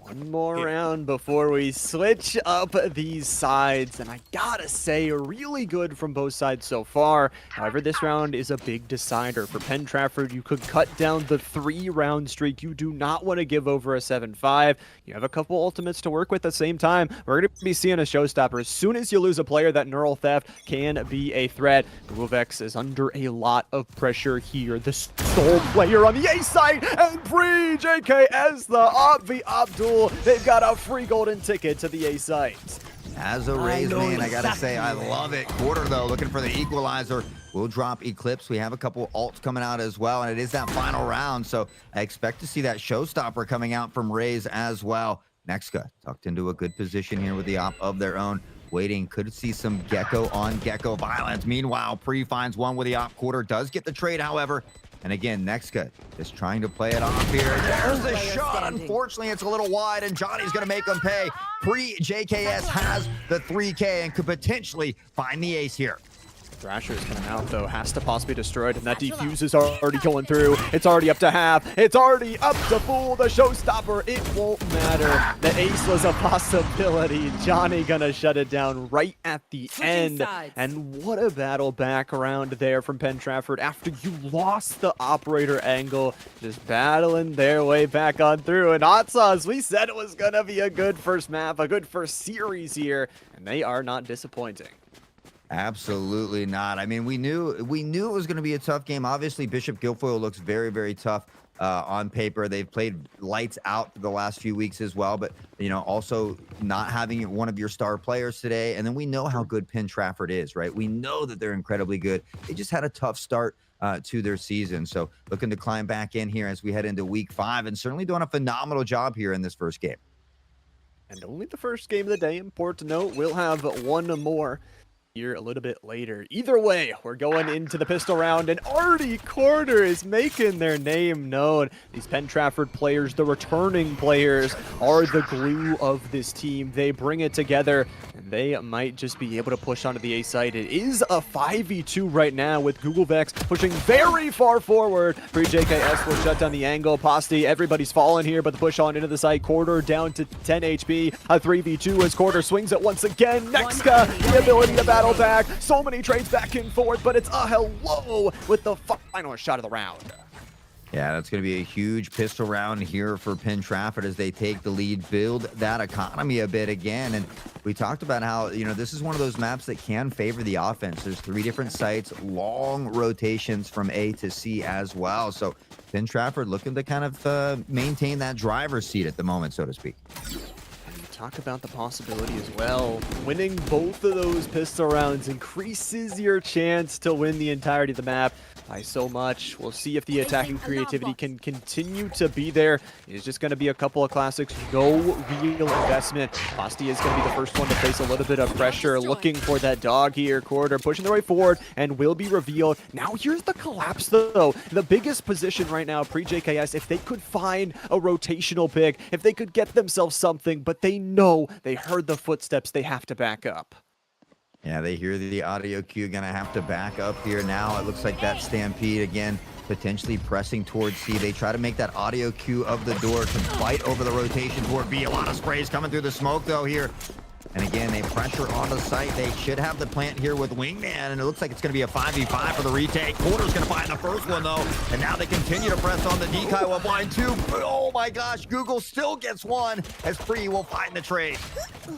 One more round before we switch up these sides, and I gotta say, really good from both sides so far. However, this round is a big decider. For Penn Trafford, you could cut down the 3-round streak. You do not want to give over a 7-5. You have a couple ultimates to work with at the same time. We're going to be seeing a showstopper. As soon as you lose a player, that neural theft can be a threat. Google Vex is under a lot of pressure here. The sole player on the A side, and Pre-JKS, the Obvi Abdul. They've got a free golden ticket to the A site. As a Rays man, I gotta say, I love it. Quarter, though, looking for the equalizer. We'll drop Eclipse. We have a couple ults coming out as well, and it is that final round, so I expect to see that showstopper coming out from Rays as well. Nexka tucked into a good position here with the op of their own. Waiting, could see some Gecko on Gecko violence. Meanwhile, Pre finds one with the op. Quarter does get the trade, however. And again, Nexka just trying to play it off here. There's the shot. Unfortunately, it's a little wide, and Johnny's going to make them pay. Pre-JKS has the 3K and could potentially find the ace here. Thrasher is coming out, though. Has to possibly destroyed, and that defuse is already going through. It's already up to half. It's already up to full. The showstopper, it won't matter. The ace was a possibility. Johnny gonna shut it down right at the end. And what a battle back around there from Penn Trafford after you lost the operator angle. Just battling their way back on through. And Hot Sauce, we said it was gonna be a good first map, a good first series here, and they are not disappointing. Absolutely not. I mean, we knew it was going to be a tough game. Obviously, Bishop Guilfoyle looks very, very tough on paper. They've played lights out the last few weeks as well, but, you know, also not having one of your star players today. And then we know how good Penn Trafford is, right? We know that they're incredibly good. They just had a tough start to their season. So looking to climb back in here as we head into week 5, and certainly doing a phenomenal job here in this first game. And only the first game of the day, important to note. We'll have one more here a little bit later. Either way, we're going into the pistol round, and Artie Corner is making their name known. These Penn Trafford players, the returning players, are the glue of this team. They bring it together, and they might just be able to push onto the A site. It is a 5v2 right now with Google Vex pushing very far forward. Pre-JKS will shut down the angle. Posti, everybody's fallen here, but the push on into the site. Quarter down to 10 HP. A 3v2 as Quarter swings it once again. Nexka, the ability to battle back. So many trades back and forth, but it's a hello with the final shot of the round. Yeah, that's going to be a huge pistol round here for Penn Trafford as they take the lead, build that economy a bit again. And we talked about how, this is one of those maps that can favor the offense. There's 3 different sites, long rotations from A to C as well. So Penn Trafford looking to kind of maintain that driver's seat at the moment, so to speak. Talk about the possibility as well. Winning both of those pistol rounds increases your chance to win the entirety of the map by so much. We'll see if the attacking creativity can continue to be there. It's just going to be a couple of classics, no real investment. Posti is going to be the first one to face a little bit of pressure, looking for that dog here. Quarter pushing their way forward and will be revealed. Now here's the collapse though. The biggest position right now, pre-JKS, if they could find a rotational pick, if they could get themselves something, but they know they heard the footsteps, they have to back up. Yeah, they hear the audio cue, gonna have to back up here now. It looks like that Stampede again, potentially pressing towards C. They try to make that audio cue of the door to fight over the rotation toward B. A lot of sprays coming through the smoke though here. And again, they pressure on the site. They should have the plant here with Wingman, and it looks like it's going to be a 5v5 for the retake. Quarter's going to find the first one, though, and now they continue to press on the decoy while blind 2. Oh, my gosh, Google still gets one as Free will find the trade.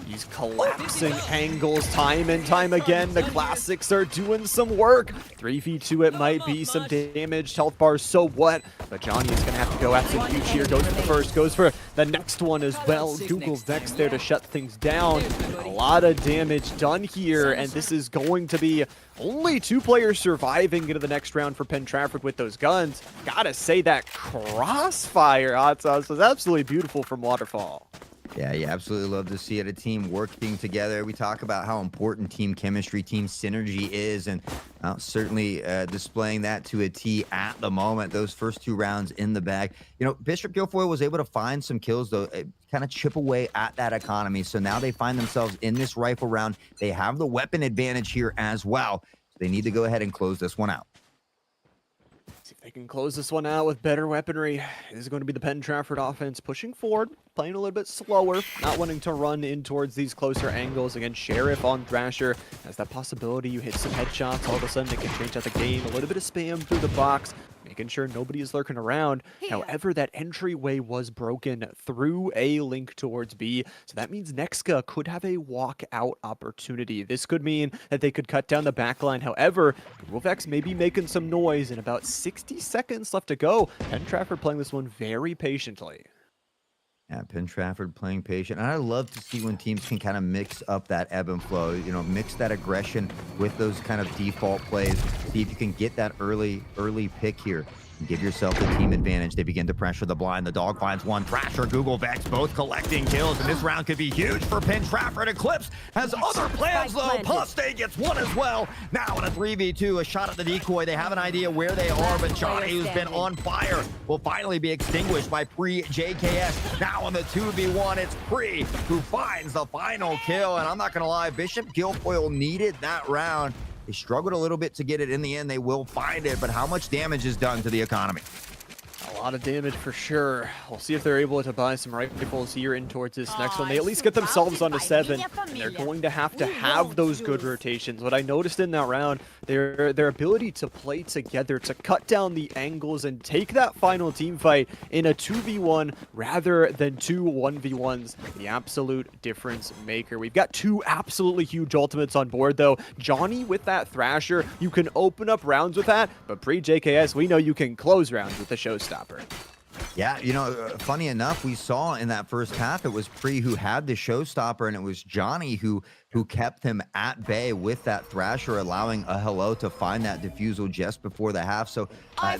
These collapsing angles time and time again. The classics are doing some work. 3v2, it might be some damaged health bars, so what? But Johnny is going to have to go absolute huge here. Goes for the first, goes for the next one as well. Google Vex there to shut things down. A lot of damage done here, and this is going to be only 2 players surviving into the next round for Penn Trafford with those guns. Gotta say that crossfire hot sauce was absolutely beautiful from Waterfall. Yeah, you absolutely love to see it. A team working together. We talk about how important team chemistry, team synergy is, and certainly displaying that to a T at the moment. Those first 2 rounds in the bag. Bishop Guilfoyle was able to find some kills, though, kind of chip away at that economy. So now they find themselves in this rifle round. They have the weapon advantage here as well. So they need to go ahead and close this one out. See if they can close this one out with better weaponry. This is going to be the Penn Trafford offense pushing forward, playing a little bit slower, not wanting to run in towards these closer angles. Again, Sheriff on Thrasher has that possibility. You hit some headshots, all of a sudden it can change out the game. A little bit of spam through the box, making sure nobody is lurking around. However, that entryway was broken through a link towards B, so that means Nexka could have a walkout opportunity. This could mean that they could cut down the backline. However, Google Vex may be making some noise, and about 60 seconds left to go. Penn Trafford playing this one very patiently. Yeah, Penn Trafford playing patient. And I love to see when teams can kind of mix up that ebb and flow, mix that aggression with those kind of default plays. See if you can get that early pick here and give yourself the team advantage. They begin to pressure the blind. The dog finds one. Thrasher, Google Vex, both collecting kills. And this round could be huge for Penn Trafford. Eclipse has other plans, though. Poste gets one as well. Now in a 3v2, a shot at the decoy. They have an idea where they are, but Johnny, who's been on fire, will finally be extinguished by Pre-JKS. Now on the 2v1, it's Pre who finds the final kill. And I'm not going to lie, Bishop Guilfoyle needed that round. They struggled a little bit to get it. In the end, they will find it, but how much damage is done to the economy? A lot of damage for sure. We'll see if they're able to buy some rifles here in towards this next one. They at least get themselves onto 7, and they're going to have those good rotations. What I noticed in that round, their ability to play together, to cut down the angles and take that final team fight in a 2v1 rather than 2 1v1s, the absolute difference maker. We've got 2 absolutely huge ultimates on board, though. Johnny with that Thrasher, you can open up rounds with that, but Pre-JKS, we know you can close rounds with the Showstopper. Yeah, funny enough, we saw in that first half, it was Pre who had the showstopper, and it was Johnny who kept him at bay with that Thrasher, allowing a hello to find that defusal just before the half. So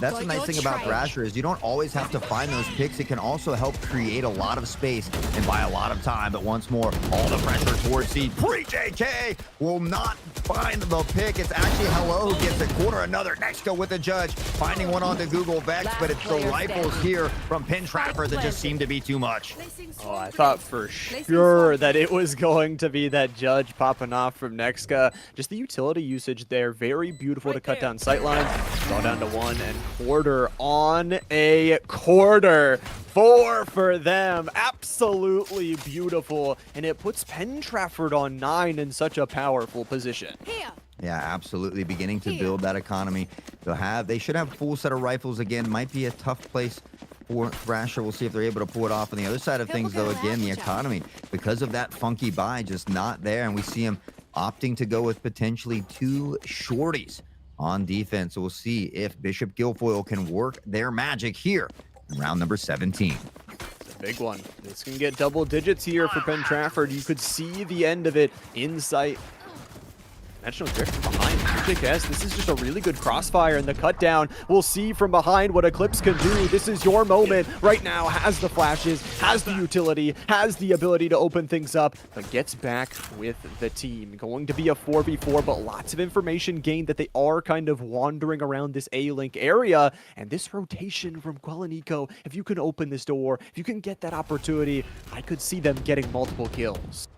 that's the nice thing about Thrasher is you don't always have to find those picks. It can also help create a lot of space and buy a lot of time. But once more, all the pressure towards C. Pre-JK will not find the pick. It's actually hello who gets a quarter. Another Nexka with the judge, finding one on the Google Vex, but it's the rifles here here from Pin Trapper that just seemed to be too much. Oh, I thought for sure that it was going to be that Judge popping off from Nexka. Just the utility usage there, very beautiful to cut down sightlines. Draw down to 1 and quarter on a quarter. 4 for them, absolutely beautiful, and it puts Penn Trafford on 9 in such a powerful position. Yeah, absolutely, beginning to build that economy. They should have full set of rifles again. Might be a tough place for Thrasher. We'll see if they're able to pull it off. On the other side of things, though, again, the economy, because of that funky buy, just not there, and we see him opting to go with potentially 2 shorties on defense. So we'll see if Bishop Guilfoyle can work their magic here in round number 17. It's a big one. This can get double digits here for Penn Trafford. You could see the end of it in sight. Dimensional drift from behind. TJKS, this is just a really good crossfire in the cut down. We'll see from behind what Eclipse can do. This is your moment right now. Has the flashes, has the utility, has the ability to open things up, but gets back with the team. Going to be a 4v4, but lots of information gained that they are kind of wandering around this A-Link area. And this rotation from Quelenico, if you can open this door, if you can get that opportunity, I could see them getting multiple kills.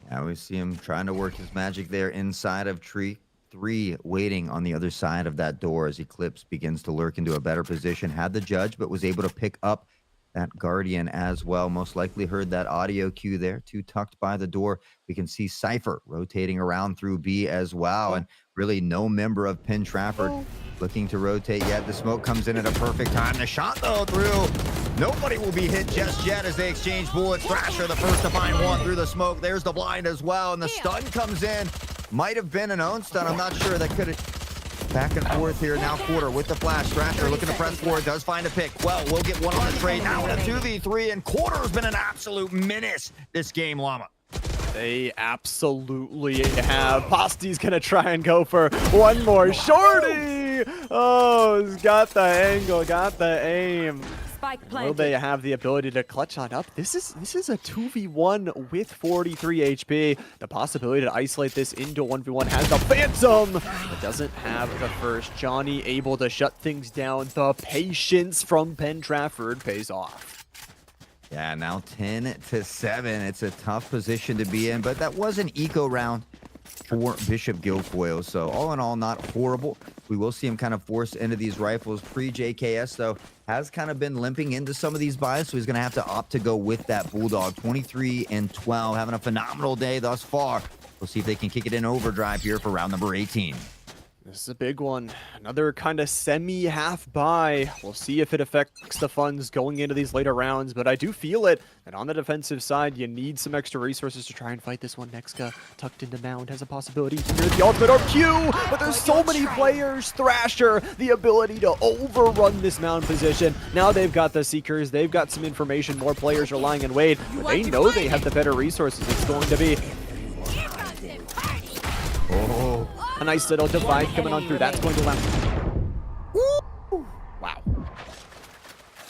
Now we see him trying to work his magic there inside of tree 3, waiting on the other side of that door as Eclipse begins to lurk into a better position. Had the judge, but was able to pick up that Guardian as well. Most likely heard that audio cue there, 2 tucked by the door. We can see Cypher rotating around through B as well, and really no member of Penn Trafford looking to rotate yet. The smoke comes in at a perfect time. The shot, though, through. Nobody will be hit just yet as they exchange bullets. Thrasher, the first to find one through the smoke. There's the blind as well, and the stun comes in. Might have been an own stun. I'm not sure. That could have... Back and forth here now, quarter with the flash. Thrasher looking to press forward, does find a pick. Well, we'll get one on the trade now in a 2v3, and quarter has been an absolute menace this game, Llama. They absolutely have. Posty's gonna try and go for one more shorty. Oh, he's got the angle, got the aim. Will they have the ability to clutch on up? This is a 2v1 with 43 HP. The possibility to isolate this into 1v1 has the Phantom, but doesn't have the first. Johnny able to shut things down. The patience from Penn Trafford pays off. Yeah, now 10-7. It's a tough position to be in, but that was an eco round for Bishop Guilfoyle. So all in all, not horrible. We will see him kind of forced into these rifles. Pre-JKS, though, has kind of been limping into some of these buys, so he's going to have to opt to go with that Bulldog. 23-12, having a phenomenal day thus far. We'll see if they can kick it in overdrive here for round number 18. This is a big one. Another kind of semi-half buy. We'll see if it affects the funds going into these later rounds, but I do feel it. And on the defensive side, you need some extra resources to try and fight this one. Nexka tucked into Mound has a possibility to near the ultimate RQ, but there's so many players. Thrasher, the ability to overrun this Mound position. Now they've got the Seekers. They've got some information. More players are lying in wait, but they know they have the better resources. It's going to be... Oh, a nice little divide coming on through. That's going to last. Woo! Wow.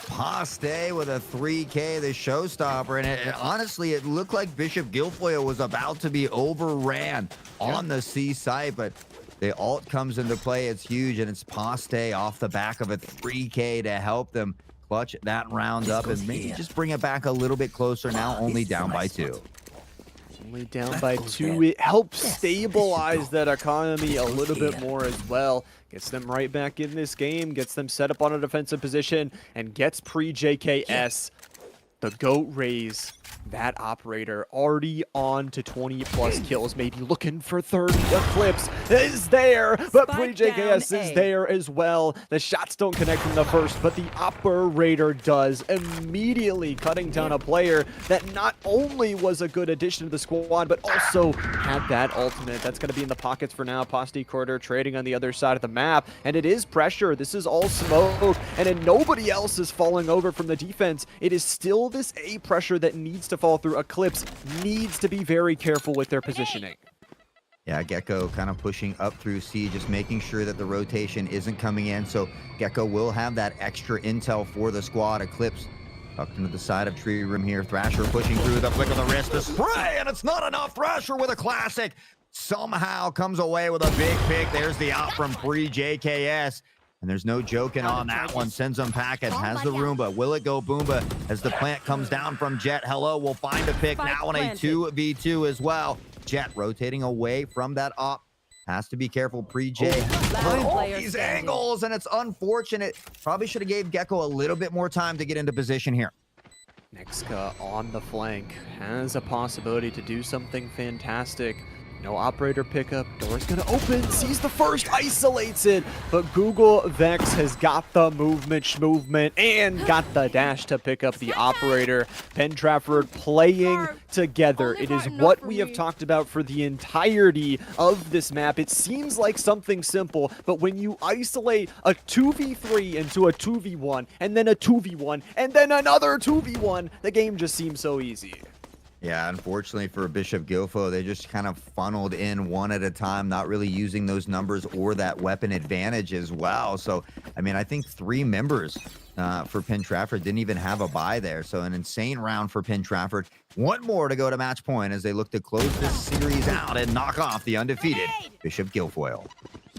Paste with a 3K, the showstopper, and honestly, it looked like Bishop Guilfoyle was about to be overran on the C site, but the ult comes into play. It's huge, and it's Paste off the back of a 3K to help them clutch that round up and maybe just bring it back a little bit closer. Now only down by 2. Only down by 2. It helps stabilize that economy a little bit more as well. Gets them right back in this game, gets them set up on a defensive position, and gets pre-JKS the GOAT raise. That operator already on to 20+ kills, maybe looking for 30. Eclipse is there, but pre-JKS is there as well. The shots don't connect from the first, but the operator does, immediately cutting down a player that not only was a good addition to the squad, but also had that ultimate. That's going to be in the pockets for now. Poste Quarter trading on the other side of the map, and it is pressure. This is all smoke, and then nobody else is falling over from the defense. It is still this A pressure that needs to fall through. Eclipse needs to be very careful with their positioning. Yeah, Gecko kind of pushing up through C, just making sure that the rotation isn't coming in. So Gecko will have that extra intel for the squad. Eclipse tucked into the side of tree room here. Thrasher pushing through, the flick of the wrist, the spray, and it's not enough. Thrasher with a classic somehow comes away with a big pick. There's the out from pre-JKS. And there's no joking on that one. Sends them packing. Has the Roomba. Will it go Boomba as the plant comes down from Jet? Hello, will find a pick now on a 2v2 as well. Jet rotating away from that op. Has to be careful. Pre-J all these angles, and it's unfortunate. Probably should have gave Gecko a little bit more time to get into position here. Nexka on the flank has a possibility to do something fantastic. No operator pickup, door's gonna open, sees the first, isolates it, but Google Vex has got the movement, and got the dash to pick up the operator. Penn Trafford playing together. It is what we have talked about for the entirety of this map. It seems like something simple, but when you isolate a 2v3 into a 2v1, and then a 2v1, and then another 2v1, the game just seems so easy. Yeah, unfortunately for Bishop Guilfoyle, they just kind of funneled in one at a time, not really using those numbers or that weapon advantage as well. So, I mean, I think 3 members for Penn Trafford didn't even have a bye there. So an insane round for Penn Trafford. One more to go to match point as they look to close this series out and knock off the undefeated Bishop Guilfoyle.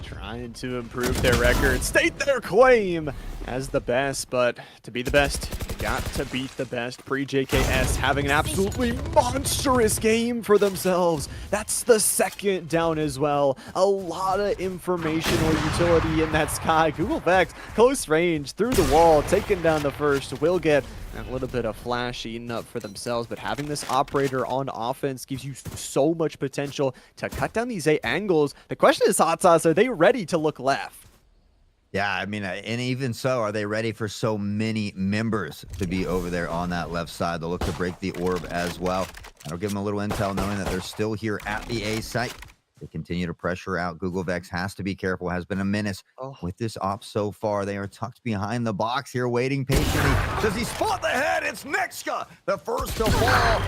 Trying to improve their record, state their claim as the best, but to be the best, you got to beat the best. Pre-JKS having an absolutely monstrous game for themselves. That's the second down as well. A lot of informational utility in that sky. Google Vex, close range, through the wall, taking down the first. Will get a little bit of flash eaten up for themselves, but having this operator on offense gives you so much potential to cut down these 8 angles. The question is, Hot Sauce, are they ready to look left? Yeah, I mean, and even so, are they ready for so many members to be over there on that left side? They'll look to break the orb as well. That'll give them a little intel knowing that they're still here at the A site. They continue to pressure out. Google Vex has to be careful, has been a menace with this op so far. They are tucked behind the box here, waiting patiently. Does he spot the head? It's Nexka, the first to fall.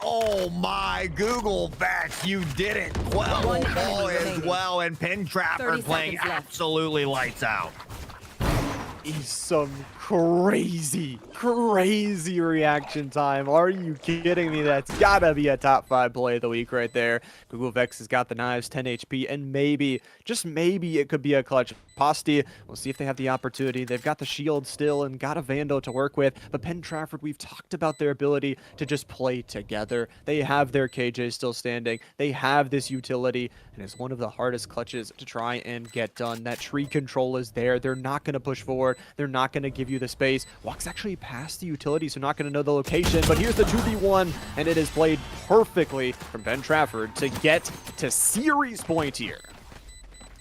Oh my, Google Vex, you did it. 12 ball as well, and Penn Trafford playing absolutely lights out. Is some crazy reaction time. Are you kidding me? That's gotta be a top 5 play of the week right there. Google Vex has got the knives, 10 HP, and maybe, just maybe, it could be a clutch. Posty, we'll see if they have the opportunity. They've got the shield still and got a Vando to work with, but Penn Trafford, we've talked about their ability to just play together. They have their KJ still standing. They have this utility, and it's one of the hardest clutches to try and get done. That tree control is there. They're not going to push forward. They're not going to give you the space. Walks actually past the utility, so not going to know the location, but here's the 2v1, and it is played perfectly from Penn Trafford to get to series point here.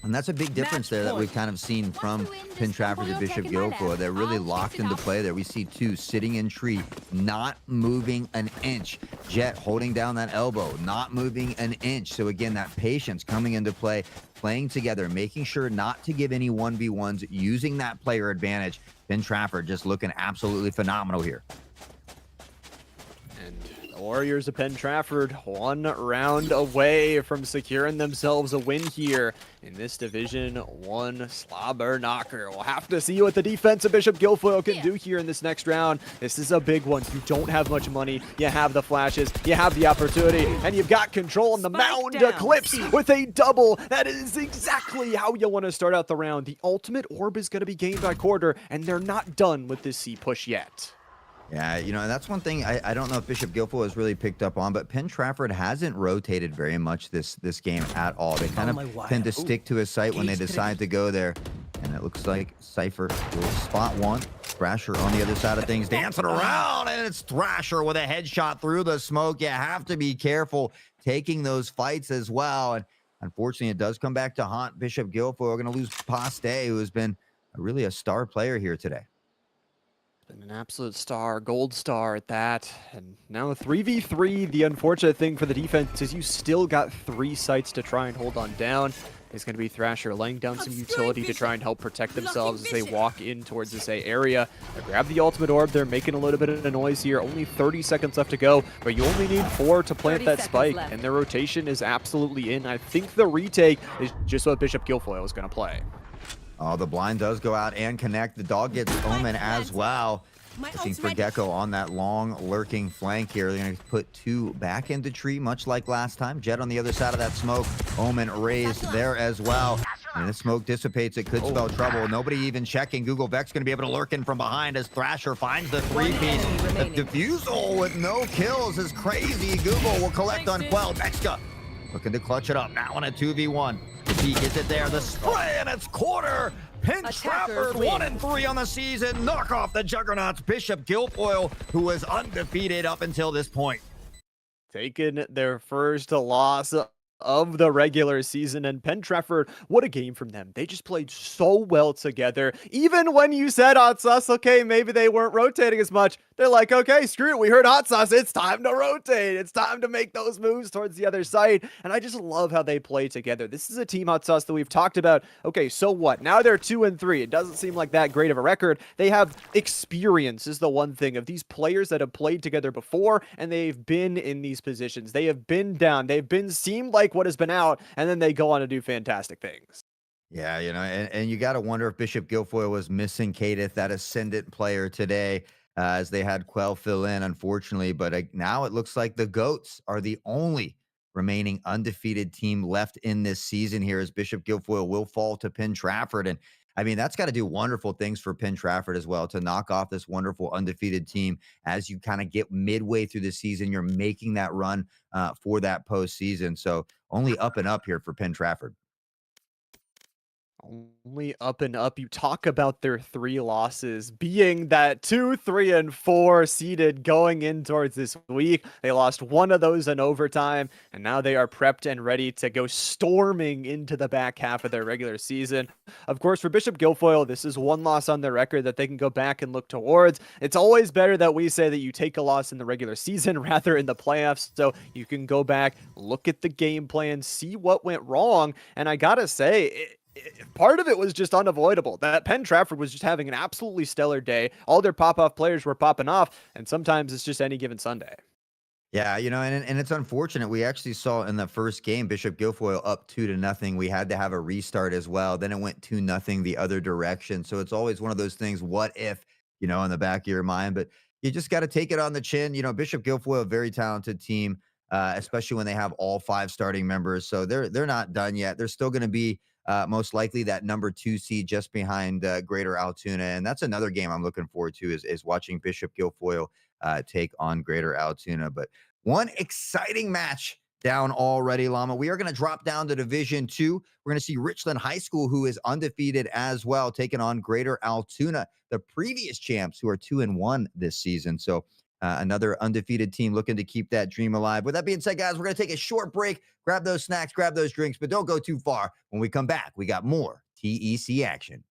And that's a big difference there that we've kind of seen from Penn Trafford to Bishop Guilfoyle. They're really locked into play there. We see 2 sitting in tree, not moving an inch. Jet holding down that elbow, not moving an inch. So again, that patience coming into play, playing together, making sure not to give any 1v1s, using that player advantage. Penn Trafford just looking absolutely phenomenal here. Warriors of Penn Trafford 1 round away from securing themselves a win here in this Division 1 slobber knocker. We'll have to see what the defense of Bishop Guilfoyle can do here in this next round. This is a big one. You don't have much money. You have the flashes. You have the opportunity. And you've got control on the mound Eclipse with a double. That is exactly how you want to start out the round. The ultimate orb is going to be gained by quarter, and they're not done with this C push yet. Yeah, you know, that's one thing I don't know if Bishop Guilfoyle has really picked up on, but Penn Trafford hasn't rotated very much this game at all. They kind of tend to stick to a site when they decide to go there. And it looks like Cypher will spot one. Thrasher on the other side of things, dancing around, and it's Thrasher with a headshot through the smoke. You have to be careful taking those fights as well. And unfortunately, it does come back to haunt Bishop Guilfoyle. We're going to lose Poste, who has been really a star player here today. Been an absolute star, gold star at that. And now 3v3, the unfortunate thing for the defense is you still got 3 sites to try and hold on down. It's going to be Thrasher laying down some utility to try and help protect themselves as they walk in towards this A area. They grab the ultimate orb. They're making a little bit of a noise here. Only 30 seconds left to go, but you only need 4 to plant that spike, and their rotation is absolutely in. I think the retake is just what Bishop Guilfoyle is going to play. Oh, the blind does go out and connect. The dog gets Omen as well. Looking for Gecko on that long lurking flank here. They're going to put 2 back into tree, much like last time. Jet on the other side of that smoke. Omen raised there as well. And the smoke dissipates, it could spell trouble. Nobody even checking. Google Vex going to be able to lurk in from behind as Thrasher finds the three-piece. The defusal with no kills is crazy. Google will collect on Quell. Mexica looking to clutch it up. Now on a 2v1. The peak, is it there? The spray, and it's quarter. Pinch Trafford, 1-3 on the season. Knock off the juggernauts. Bishop Guilfoyle, who was undefeated up until this point. Taking their first loss of the regular season, and Penn Trafford, what a game from them. They just played so well together. Even when you said Hot Sauce, okay, maybe they weren't rotating as much, they're like, okay, screw it, we heard Hot Sauce, it's time to rotate, it's time to make those moves towards the other side. And I just love how they play together. This is a team, Hot Sauce, that we've talked about. Okay, so what? Now they're 2-3. It doesn't seem like that great of a record. They have experience, is the one thing, of these players that have played together before, and they've been in these positions. They have been down, they've been seemed like what has been out, and then they go on to do fantastic things. Yeah, you know, and you got to wonder if Bishop Guilfoyle was missing Kadith, that ascendant player today, as they had Quell fill in, unfortunately. But now it looks like the GOATs are the only remaining undefeated team left in this season here, as Bishop Guilfoyle will fall to Penn Trafford. And I mean, that's got to do wonderful things for Penn Trafford as well, to knock off this wonderful undefeated team as you kind of get midway through the season. You're making that run for that postseason. So only up and up here for Penn Trafford. Only up and up. You talk about their 3 losses being that 2, 3, and 4 seeded going in towards this week. They lost one of those in overtime, and now they are prepped and ready to go storming into the back half of their regular season. Of course, for Bishop Guilfoyle, this is one loss on their record that they can go back and look towards. It's always better that we say that you take a loss in the regular season rather in the playoffs, so you can go back, look at the game plan, see what went wrong. And I gotta say, part of it was just unavoidable. That Penn Trafford was just having an absolutely stellar day. All their pop-off players were popping off, and sometimes it's just any given Sunday. Yeah, you know, and it's unfortunate. We actually saw in the first game, Bishop Guilfoyle up 2-0. We had to have a restart as well. Then it went 2-0 the other direction. So it's always one of those things, what if, you know, in the back of your mind. But you just got to take it on the chin. You know, Bishop Guilfoyle, a very talented team, especially when they have all 5 starting members. So they're not done yet. They're still going to be most likely that number 2 seed just behind Greater Altoona. And that's another game I'm looking forward to, is watching Bishop Guilfoyle take on Greater Altoona. But one exciting match down already, Llama. We are going to drop down to Division 2. We're going to see Richland High School, who is undefeated as well, taking on Greater Altoona, the previous champs, who are 2-1 this season. So another undefeated team looking to keep that dream alive. With that being said, guys, we're going to take a short break, grab those snacks, grab those drinks, but don't go too far. When we come back, we got more TEC action.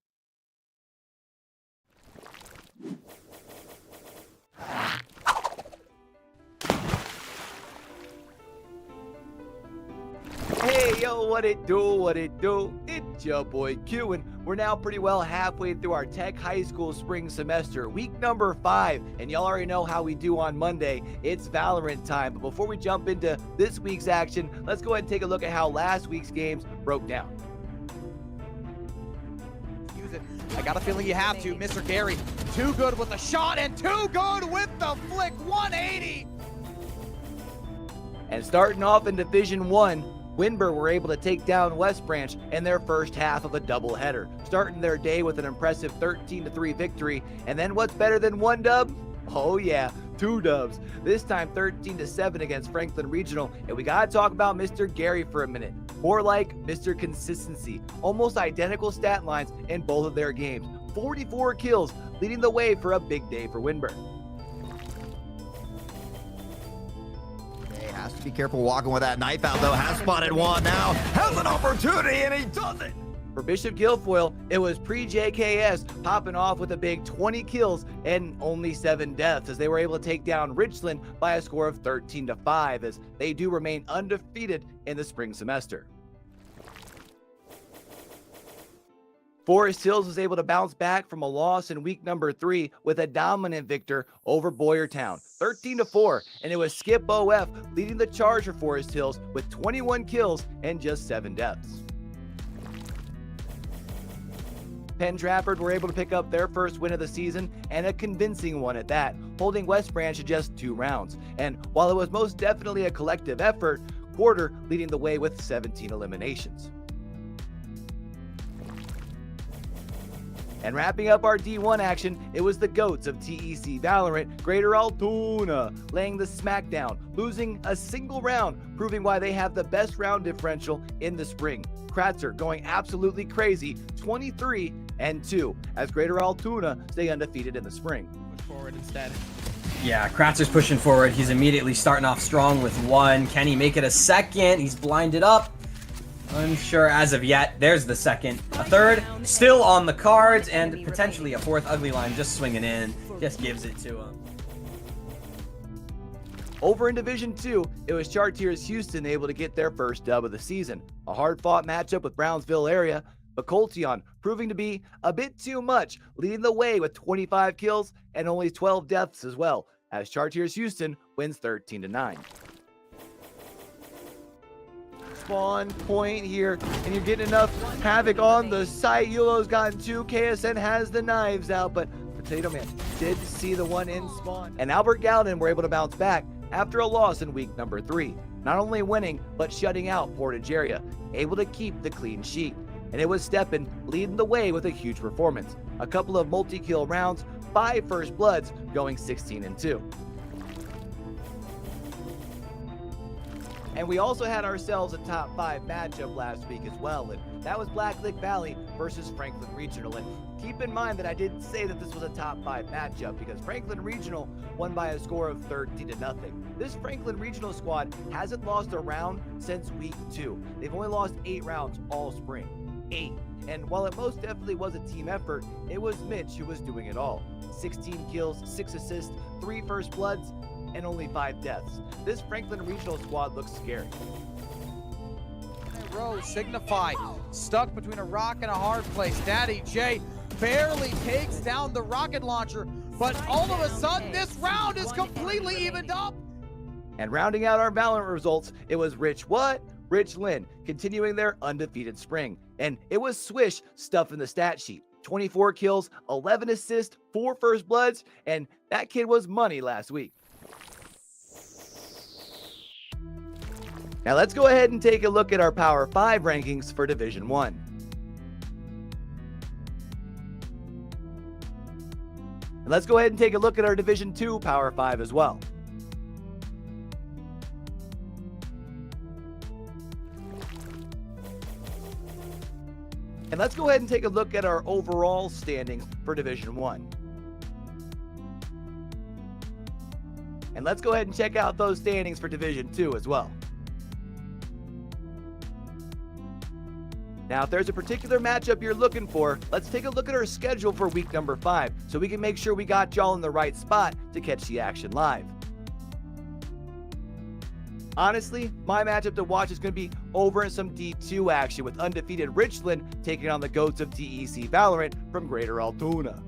Hey, yo, what it do? It's your boy Q, and we're now pretty well halfway through our Tech High School spring semester, week number 5, and y'all already know how we do on Monday. It's Valorant time, but before we jump into this week's action, let's go ahead and take a look at how last week's games broke down. Use it. I got a feeling you have to. Mr. Gary, too good with the shot and too good with the flick. 180. And starting off in Division 1, Winber were able to take down West Branch in their first half of a doubleheader, starting their day with an impressive 13-3 victory. And then what's better than 1 dub? Oh yeah, 2 dubs. This time 13-7 against Franklin Regional. And we gotta talk about Mr. Gary for a minute. More like Mr. Consistency. Almost identical stat lines in both of their games. 44 kills, leading the way for a big day for Winber. Has to be careful walking with that knife out, though. Has spotted one now. Has an opportunity, and he does it. For Bishop Guilfoyle, it was pre-JKS popping off with a big 20 kills and only 7 deaths, as they were able to take down Richland by a score of 13-5, as they do remain undefeated in the spring semester. Forest Hills was able to bounce back from a loss in week number 3 with a dominant victor over Boyertown, 13-4, and it was Skip OF leading the charge for Forest Hills with 21 kills and just 7 deaths. Penn Trafford were able to pick up their first win of the season, and a convincing one at that, holding West Branch to just 2 rounds. And while it was most definitely a collective effort, Quarter leading the way with 17 eliminations. And wrapping up our D1 action, it was the GOATs of TEC Valorant, Greater Altoona, laying the smackdown, losing a single round, proving why they have the best round differential in the spring. Kratzer going absolutely crazy, 23-2, as Greater Altoona stay undefeated in the spring. Push forward instead. Yeah, Kratzer's pushing forward. He's immediately starting off strong with one. Can he make it a second? He's blinded up. Unsure as of yet. There's the second. A third still on the cards, and potentially a fourth. Ugly Line just swinging in. Just gives it to him. Over in Division 2, it was Chartiers Houston able to get their first dub of the season. A hard-fought matchup with Brownsville area, but Coltion proving to be a bit too much, leading the way with 25 kills and only 12 deaths as well, as Chartiers Houston wins 13-9. Spawn point here, and you're getting enough havoc on the site. Yulo's gotten 2, KSN has the knives out, but Potato Man did see the one in spawn. And Albert Gallatin were able to bounce back after a loss in week number 3. Not only winning, but shutting out Portage area, able to keep the clean sheet. And it was Steppen leading the way with a huge performance. A couple of multi-kill rounds, 5 first bloods, going 16-2. And we also had ourselves a top 5 matchup last week as well, and that was Black Lick Valley versus Franklin Regional. And keep in mind that I didn't say that this was a top 5 matchup, because Franklin Regional won by a score of 13-0. This Franklin Regional squad hasn't lost a round since week 2. They've only lost 8 rounds all spring. 8. And while it most definitely was a team effort, it was Mitch who was doing it all. 16 kills, 6 assists, 3 first bloods, and only 5 deaths. This Franklin Regional squad looks scary. Row, Signify, stuck between a rock and a hard place. Daddy J barely takes down the rocket launcher, but all of a sudden this round is completely evened up. And rounding out our Valorant results, it was Rich Lynn, continuing their undefeated spring. And it was Swish stuffing the stat sheet. 24 kills, 11 assists, 4 first bloods, and that kid was money last week. Now let's go ahead and take a look at our Power 5 rankings for Division 1. And let's go ahead and take a look at our Division 2 Power 5 as well. And let's go ahead and take a look at our overall standings for Division 1. And let's go ahead and check out those standings for Division 2 as well. Now, if there's a particular matchup you're looking for, let's take a look at our schedule for week number 5 so we can make sure we got y'all in the right spot to catch the action live. Honestly, my matchup to watch is going to be over in some D2 action with undefeated Richland taking on the GOATs of TEC Valorant from Greater Altoona.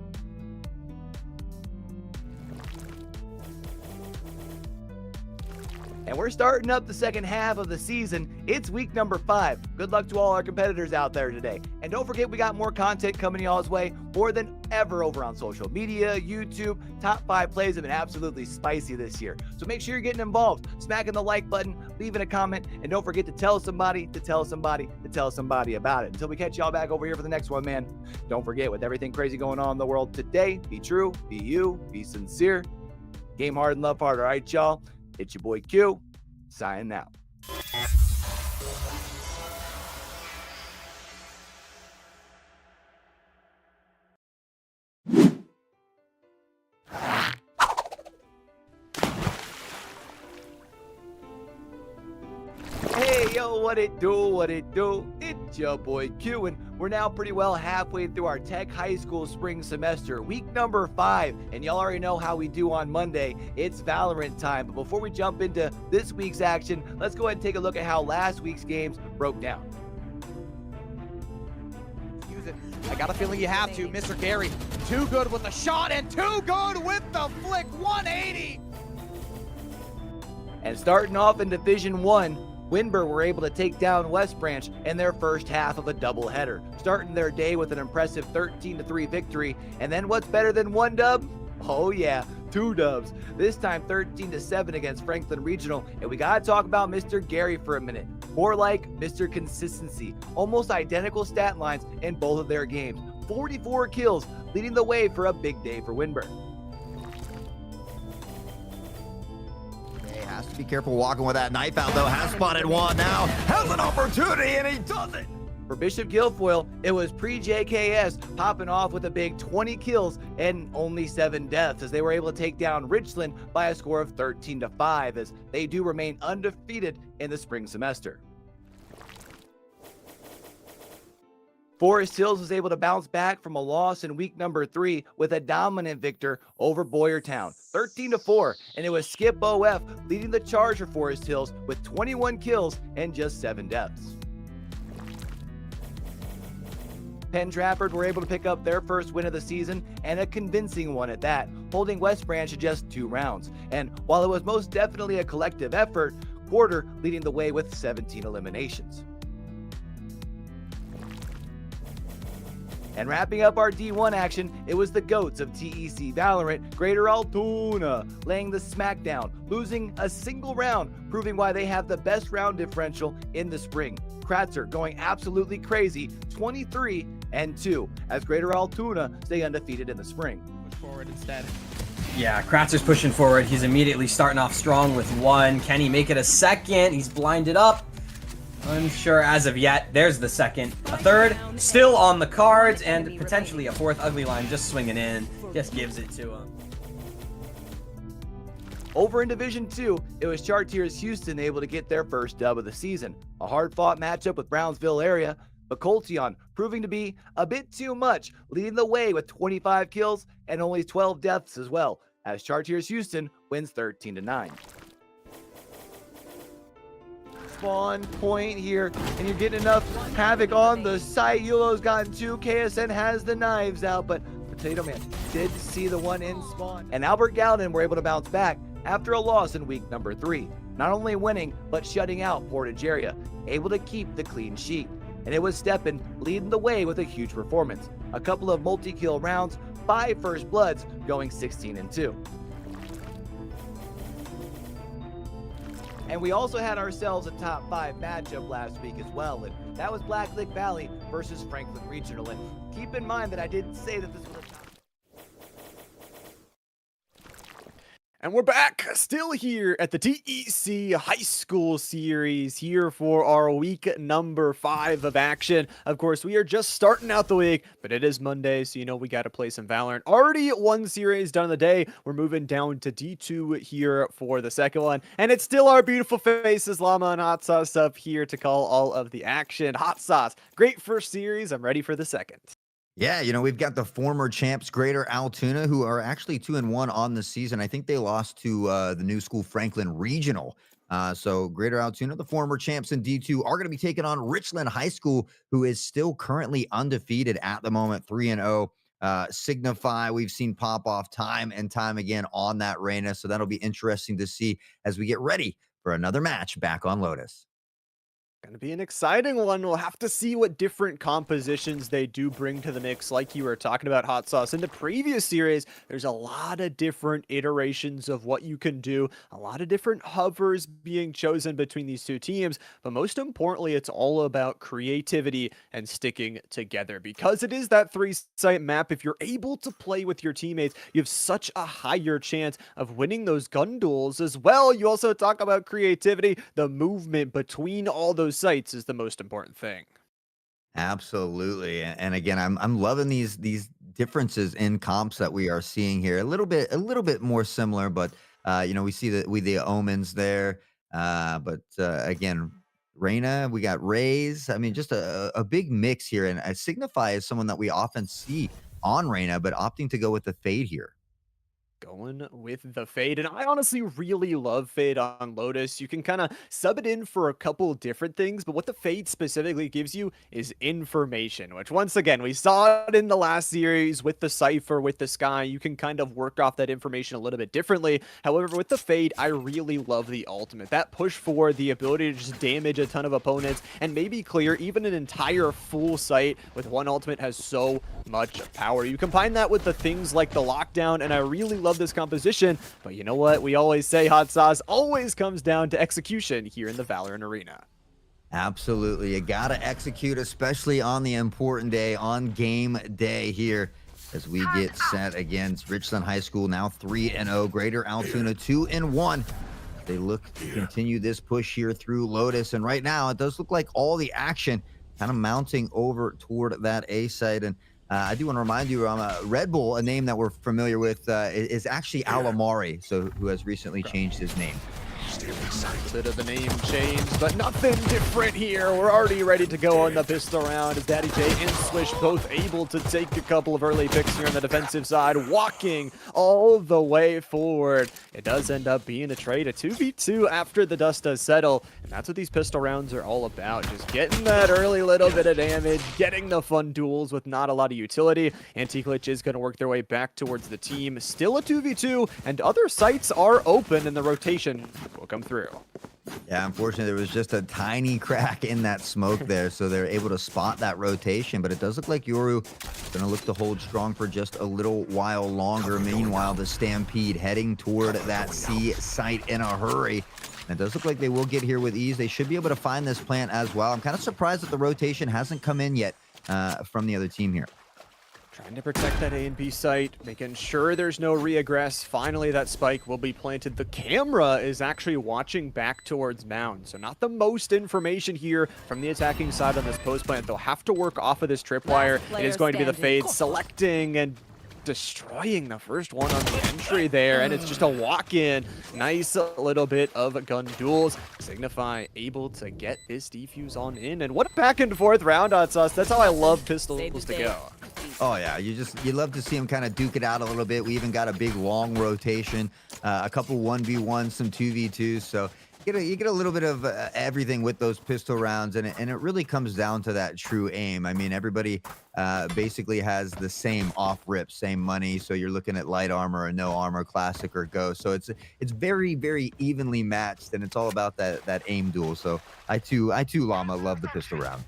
And we're starting up the second half of the season. It's week number 5. Good luck to all our competitors out there today. And don't forget, we got more content coming y'all's way more than ever over on social media, YouTube. Top 5 plays have been absolutely spicy this year. So make sure you're getting involved, smacking the like button, leaving a comment, and don't forget to tell somebody, to tell somebody, to tell somebody about it. Until we catch y'all back over here for the next one, man. Don't forget, with everything crazy going on in the world today, be true, be you, be sincere. Game hard and love hard, all right, y'all? It's your boy Q, signing out. Hey, yo, what it do, what it do? It's your boy Q, and we're now pretty well halfway through our Tech High School spring semester, week number 5, and y'all already know how we do on Monday. It's Valorant time, but before we jump into this week's action, let's go ahead and take a look at how last week's games broke down. Use it. I got a feeling you have to. Mr. Gary, too good with the shot and too good with the flick. 180. And starting off in Division 1, Winburg were able to take down West Branch in their first half of a doubleheader, starting their day with an impressive 13-3 victory. And then what's better than 1 dub? Oh yeah, 2 dubs. This time 13-7 against Franklin Regional. And we gotta talk about Mr. Gary for a minute. More like Mr. Consistency. Almost identical stat lines in both of their games. 44 kills, leading the way for a big day for Winburn. He has to be careful walking with that knife out, though. Has spotted one now. Has an opportunity, and he does it. For Bishop Guilfoyle, it was pre-JKS popping off with a big 20 kills and only 7 deaths as they were able to take down Richland by a score of 13-5 as they do remain undefeated in the spring semester. Forest Hills was able to bounce back from a loss in week number 3 with a dominant victor over Boyertown, 13-4, and it was Skip OF leading the charge for Forest Hills with 21 kills and just 7 deaths. Penn Trafford were able to pick up their first win of the season, and a convincing one at that, holding West Branch to just 2 rounds. And while it was most definitely a collective effort, Quarter leading the way with 17 eliminations. And wrapping up our D1 action, it was the GOATs of TEC Valorant, Greater Altoona, laying the smackdown, losing a single round, proving why they have the best round differential in the spring. Kratzer going absolutely crazy, 23-2, as Greater Altoona stay undefeated in the spring. Push forward instead. Yeah, Kratzer's pushing forward. He's immediately starting off strong with 1. Can he make it a second? He's blinded up. Unsure as of yet. There's the second. A third still on the cards, and potentially a 4th ugly line just swinging in. Just gives it to him. Over in Division 2, it was Chartiers Houston able to get their first dub of the season. A hard-fought matchup with Brownsville area, but Coltion proving to be a bit too much, leading the way with 25 kills and only 12 deaths as well, as Chartiers Houston wins 13-9. Spawn point here, and you're getting enough havoc on the site. Yulo's gotten 2, KSN has the knives out, but Potato Man did see the one in spawn. And Albert Gowden were able to bounce back after a loss in week number 3. Not only winning, but shutting out Portage area, able to keep the clean sheet. And it was Steppen leading the way with a huge performance. A couple of multi-kill rounds, 5 first bloods, going 16-2. And we also had ourselves a top 5 matchup last week as well, and that was Black Lick Valley versus Franklin Regional. And keep in mind that I didn't say that this was a top. And we're back, still here at the TEC High School Series, here for our week number 5 of action. Of course, we are just starting out the week, but it is Monday, so you know we got to play some Valorant. Already 1 series done in the day. We're moving down to D2 here for the second one, and it's still our beautiful faces, Llama and Hot Sauce, up here to call all of the action. Hot Sauce, great first series. I'm ready for the second. Yeah, you know, we've got the former champs, Greater Altoona, who are actually 2-1 on the season. I think they lost to the new school Franklin Regional. So Greater Altoona, the former champs in D2, are going to be taking on Richland High School, who is still currently undefeated at the moment, 3-0. Signify, we've seen pop off time and time again on that Reyna. So that'll be interesting to see as we get ready for another match back on Lotus. Going to be an exciting one. We'll have to see what different compositions they do bring to the mix. Like you were talking about, Hot Sauce, in the previous series, there's a lot of different iterations of what you can do, a lot of different hovers being chosen between these two teams, but most importantly, it's all about creativity and sticking together. Because it is that 3-site map, if you're able to play with your teammates, you have such a higher chance of winning those gun duels as well. You also talk about creativity, the movement between all those sites is the most important thing. Absolutely. And again, I'm loving these differences in comps that we are seeing here. A little bit more similar, but you know, we see that with the Omens there. But again, Reyna, we got Rays. I mean, just a big mix here. And Signify is someone that we often see on Reyna, but opting to go with the Fade here. Going with the Fade, and I honestly really love Fade on Lotus. You can kind of sub it in for a couple different things, but what the Fade specifically gives you is information, which once again, we saw it in the last series with the Cypher, with the Sky. You can kind of work off that information a little bit differently. However, with the Fade, I really love the ultimate. That push forward, the ability to just damage a ton of opponents and maybe clear even an entire full site with one ultimate has so much power. You combine that with the things like the lockdown, and I really love this composition, but you know what? We always say, Hot Sauce, always comes down to execution here in the Valorant arena. Absolutely. You got to execute, especially on the important day, on game day here, as we get set against Richland High School, now 3-0, Greater Altoona 2-1. They look to continue this push here through Lotus. And right now, it does look like all the action kind of mounting over toward that A site. And I do want to remind you, Red Bull, a name that we're familiar with, is actually Alamari, so who has recently changed his name. A bit of a name change, but nothing different here. We're already ready to go on the pistol round as Daddy J and Swish both able to take a couple of early picks here on the defensive side, walking all the way forward. It does end up being a trade, a 2v2 after the dust does settle, and that's what these pistol rounds are all about. Just getting that early little bit of damage, getting the fun duels with not a lot of utility. Anti-Glitch is going to work their way back towards the team. Still a 2v2, and other sites are open in the rotation. Will come through. Yeah, unfortunately, there was just a tiny crack in that smoke there, so they're able to spot that rotation. But it does look like Yoru is going to look to hold strong for just a little while longer. Meanwhile, the Stampede heading toward that C site in a hurry. And it does look like they will get here with ease. They should be able to find this plant as well. I'm kind of surprised that the rotation hasn't come in yet from the other team here. Trying to protect that A and B site, making sure there's no reaggress. Finally, that spike will be planted. The camera is actually watching back towards Mound, so not the most information here from the attacking side on this post plant. They'll have to work off of this tripwire. It is going to be the Fade selecting and destroying the first one on the entry there, and it's just a walk-in. Nice little bit of gun duels. Signify able to get this defuse on in, and what a back and forth round on us. That's how I love pistols to go. Oh yeah, you love to see them kind of duke it out a little bit. We even got a big long rotation, a couple 1v1s, some 2v2s. So you get a little bit of everything with those pistol rounds, and it really comes down to that true aim. I mean, everybody basically has the same off rip, same money. So you're looking at light armor or no armor, classic or ghost. So it's very, very evenly matched, and it's all about that aim duel. So I too, Llama, love the pistol round.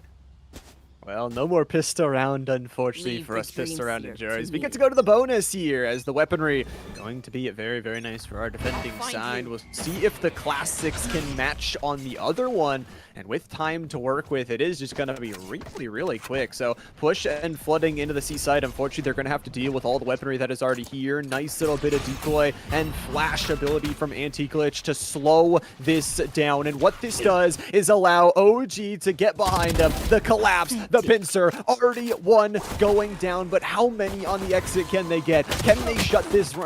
Well, no more pistol round, unfortunately, for us pistol round enjoyers. We get to go to the bonus here, as the weaponry going to be very, very nice for our defending side. We'll see if the classics can match on the other one. And with time to work with, it is just going to be really, really quick. So push and flooding into the C side. Unfortunately, they're going to have to deal with all the weaponry that is already here. Nice little bit of decoy and flash ability from Anti-Glitch to slow this down. And what this does is allow OG to get behind him. The collapse, the pincer, already one going down. But how many on the exit can they get? Can they shut this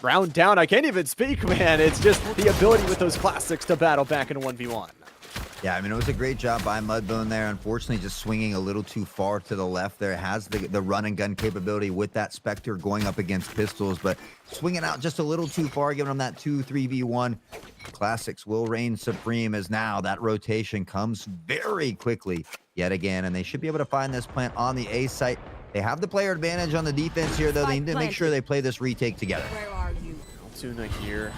round down? I can't even speak, man. It's just the ability with those classics to battle back in a 1v1. Yeah, I mean, it was a great job by Mudbone there. Unfortunately, just swinging a little too far to the left there. It has the run and gun capability with that Spectre going up against pistols, but swinging out just a little too far, giving them that 2-3v1. Classics will reign supreme, as now that rotation comes very quickly yet again, and they should be able to find this plant on the A site. They have the player advantage on the defense here, though. They need to make sure they play this retake together. Where are you? Altoona here.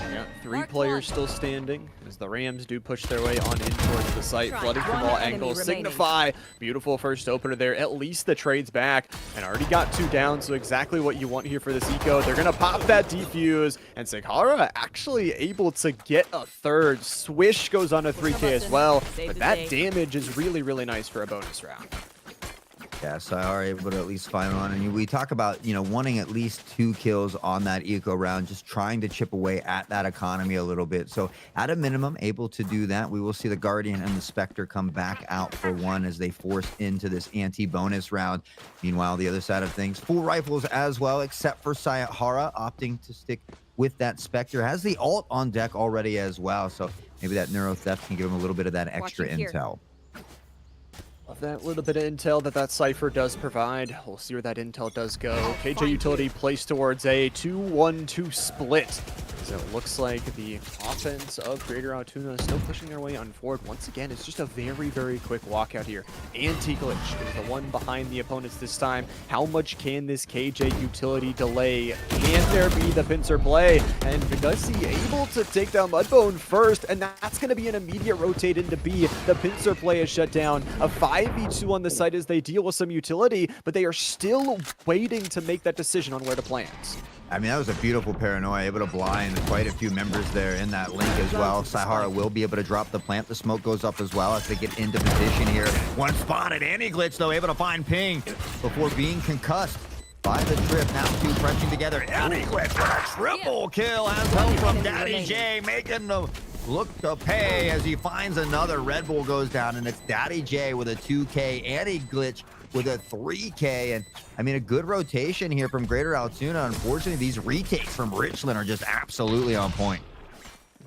We got 3 players still standing as the Rams do push their way on in towards the site, flooding from all angles. Signify, beautiful first opener there. At least the trade's back, and already got 2 down, so exactly what you want here for this eco. They're going to pop that defuse, and Sakara actually able to get a third. Swish goes on a 3K as well, but that damage is really, really nice for a bonus round. Yeah, so I are able to at least find one. And we talk about, wanting at least 2 kills on that eco round, just trying to chip away at that economy a little bit. So at a minimum, able to do that. We will see the Guardian and the Spectre come back out for one as they force into this anti-bonus round. Meanwhile, the other side of things, full rifles as well, except for Sayahara opting to stick with that Spectre. Has the ult on deck already as well. So maybe that Neuro Theft can give him a little bit of that extra intel. Love that little bit of intel that Cypher does provide. We'll see where that intel does go. KJ utility placed towards a 2-1-2 split. So it looks like the offense of Greater Altoona is still pushing their way on forward. Once again, it's just a very, very quick walkout here. Anti-Glitch is the one behind the opponents this time. How much can this KJ utility delay? Can there be the pincer play? And Vigussi able to take down Mudbone first, and that's going to be an immediate rotate into B. The pincer play is shut down. A 5v2 on the site as they deal with some utility, but they are still waiting to make that decision on where to plant. I mean, that was a beautiful paranoia, able to blind quite a few members there in that link as well. Saihara will be able to drop the plant. The smoke goes up as well as they get into position here. One spotted, Anti-Glitch, though, able to find Ping before being concussed by the trip. Now two crunching together. Anti-Glitch with a triple kill has help from Daddy J, making the look to pay as he finds another. Red Bull goes down, and it's Daddy J with a 2K, Anti-Glitch with a 3K. And I mean, a good rotation here from Greater Altoona. Unfortunately, these retakes from Richland are just absolutely on point.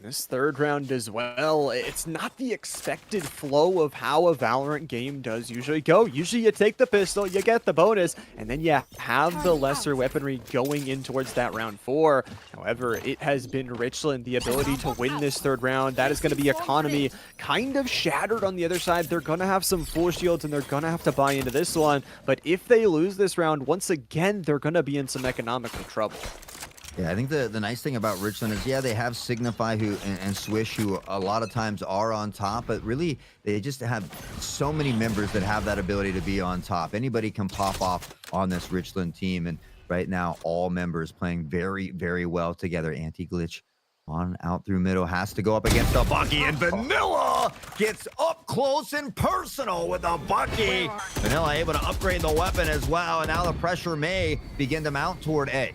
This third round as well, it's not the expected flow of how a Valorant game does usually go. Usually you take the pistol, you get the bonus, and then you have the lesser weaponry going in towards that round 4. However, it has been Richland, the ability to win this third round. That is going to be economy kind of shattered on the other side. They're going to have some full shields, and they're going to have to buy into this one. But if they lose this round, once again, they're going to be in some economical trouble. Yeah, I think the nice thing about Richland is, yeah, they have Signify and Swish, who a lot of times are on top, but really they just have so many members that have that ability to be on top. Anybody can pop off on this Richland team, and right now all members playing very, very well together. Anti-Glitch on out through middle, has to go up against the Bucky, and Vanilla gets up close and personal with the Bucky. Vanilla able to upgrade the weapon as well, and now the pressure may begin to mount toward A.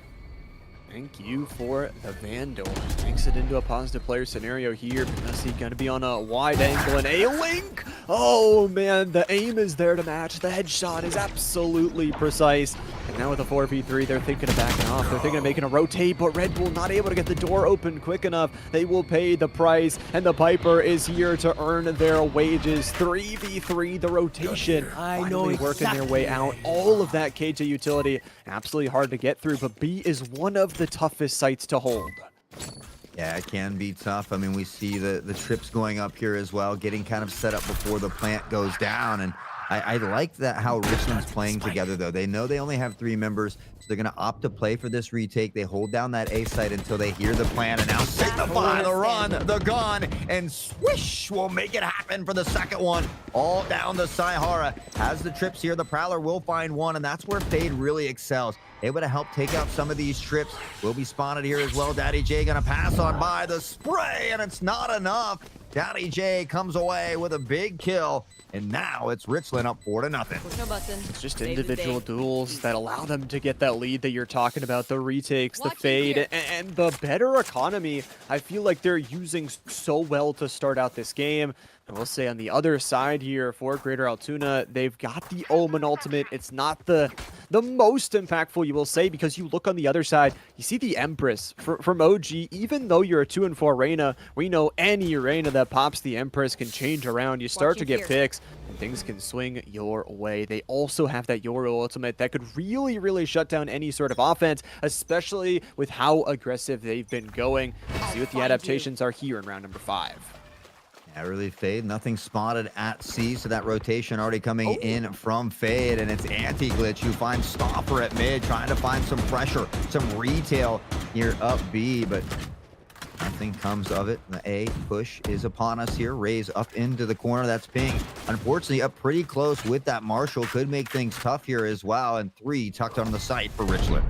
Thank you for the Vandal. Makes it into a positive player scenario here because he's going to be on a wide angle and a link. Oh man, the aim is there to match. The headshot is absolutely precise. And now with a 4v3, they're thinking of backing off. They're thinking of making a rotate, but Red Bull not able to get the door open quick enough. They will pay the price, and the Piper is here to earn their wages. 3v3, the rotation finally working their way out. All of that KJ utility, absolutely hard to get through, but B is one of the toughest sites to hold. Yeah, it can be tough. I mean, we see the trips going up here as well, getting kind of set up before the plant goes down. And I like that how Richland's playing together, though. They know they only have 3 members, so they're going to opt to play for this retake. They hold down that A site until they hear the plan, and now Signify the run, the gun, and Swish will make it happen for the second one. All down to Saihara. Has the trips here, the Prowler will find one, and that's where Fade really excels. Able to help take out some of these trips. Will be spotted here as well. Daddy J gonna pass on by the spray, and it's not enough. Daddy J comes away with a big kill, and now it's Richland up 4-0. It's just individual duels that allow them to get that lead that you're talking about. The retakes, the fade, and the better economy. I feel like they're using so well to start out this game. I will say on the other side here for Greater Altoona, they've got the Omen ultimate. It's not the most impactful, you will say, because you look on the other side, you see the Empress from OG. Even though you're a 2-4 Reyna, we know any Reyna that pops the Empress can change around. You start to get picks, and things can swing your way. They also have that Yoru ultimate that could really, really shut down any sort of offense, especially with how aggressive they've been going. See what the adaptations are here in round number 5. Yeah, really Fade, nothing spotted at C, so that rotation already coming in from Fade, and it's Anti-Glitch who finds Stopper at mid, trying to find some pressure, some retail here up B, but nothing comes of it. The A push is upon us here. Raise up into the corner, that's Ping. Unfortunately, up pretty close with that Marshall, could make things tough here as well, and 3 tucked on the site for Richland.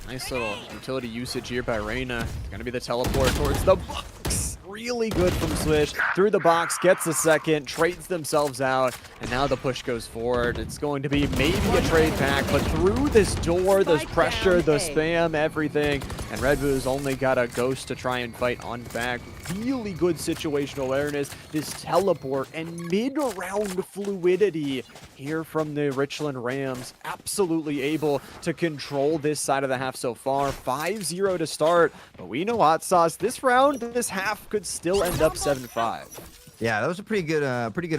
Nice little utility usage here by Reyna. It's going to be the teleport towards the box. Really good from Swish. Through the box, gets a second, trades themselves out, and now the push goes forward. It's going to be maybe a trade pack, but through this door, there's pressure, the spam, everything, and Red Bull's only got a Ghost to try and fight on back. Really good situational awareness, this teleport, and mid-round fluidity here from the Richland Rams. Absolutely able to control this side of the half so far. 5-0 to start, but we know Hot Sauce, this round, this half could still end up 7-5. Yeah, that was a pretty good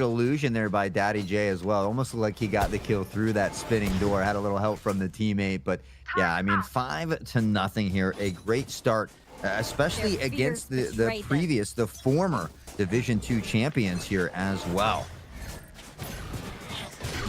illusion there by Daddy J as well. Almost looked like he got the kill through that spinning door. Had a little help from the teammate, but yeah, I mean, 5-0 here. A great start, especially against the former Division 2 champions here as well.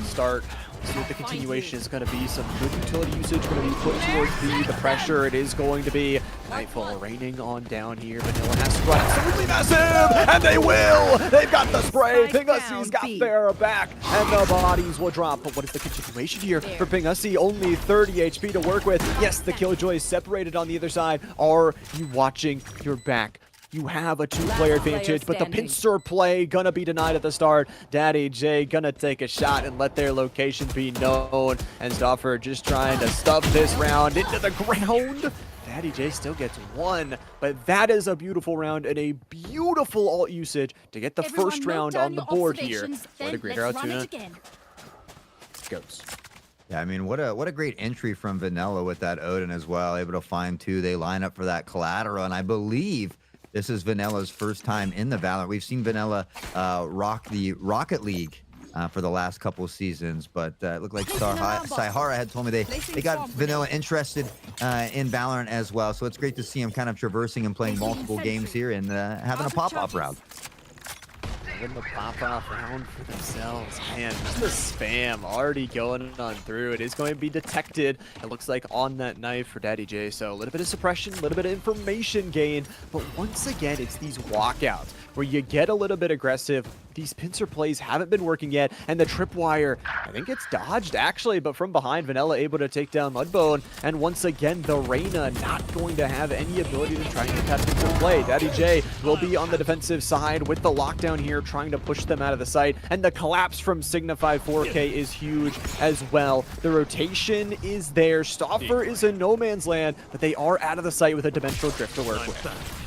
Start See what the continuation is going to be. Some good utility usage going to be put towards B. The pressure, it is going to be Nightfall raining on down here. Vanilla has to run absolutely massive, and they will! They've got the spray. Pingussi's got their back, and the bodies will drop. But what is the continuation here for Pingussi? Only 30 HP to work with. Yes, the Killjoy is separated on the other side. Are you watching your back? You have a two-player advantage, but the pincer play gonna be denied at the start. Daddy J gonna take a shot and let their location be known. And Stoffer just trying to stuff this round into the ground. Daddy J still gets one, but that is a beautiful round and a beautiful ult usage to get the first round on the board here for the Greater Altoona Goats. Yeah, I mean, what a great entry from Vanilla with that Odin as well. Able to find two. They line up for that collateral, and I believe this is Vanilla's first time in the Valorant. We've seen Vanilla rock the Rocket League for the last couple seasons, but it looked like Saihara had told me they got Vanilla interested in Valorant as well. So it's great to see him kind of traversing and playing multiple games here and having a pop-off round. The pop-off round for themselves. Man, just the spam already going on through. It is going to be detected, it looks like, on that knife for Daddy J. So a little bit of suppression, a little bit of information gain. But once again, it's these walkouts where you get a little bit aggressive. These pincer plays haven't been working yet, and the tripwire, I think it's dodged actually, but from behind, Vanilla able to take down Mudbone, and once again, the Reyna not going to have any ability to try and get that pincer play. Daddy J will be on the defensive side with the lockdown here, trying to push them out of the site, and the collapse from Signify 4K is huge as well. The rotation is there. Stoffer is in no man's land, but they are out of the site with a dimensional drift to work with.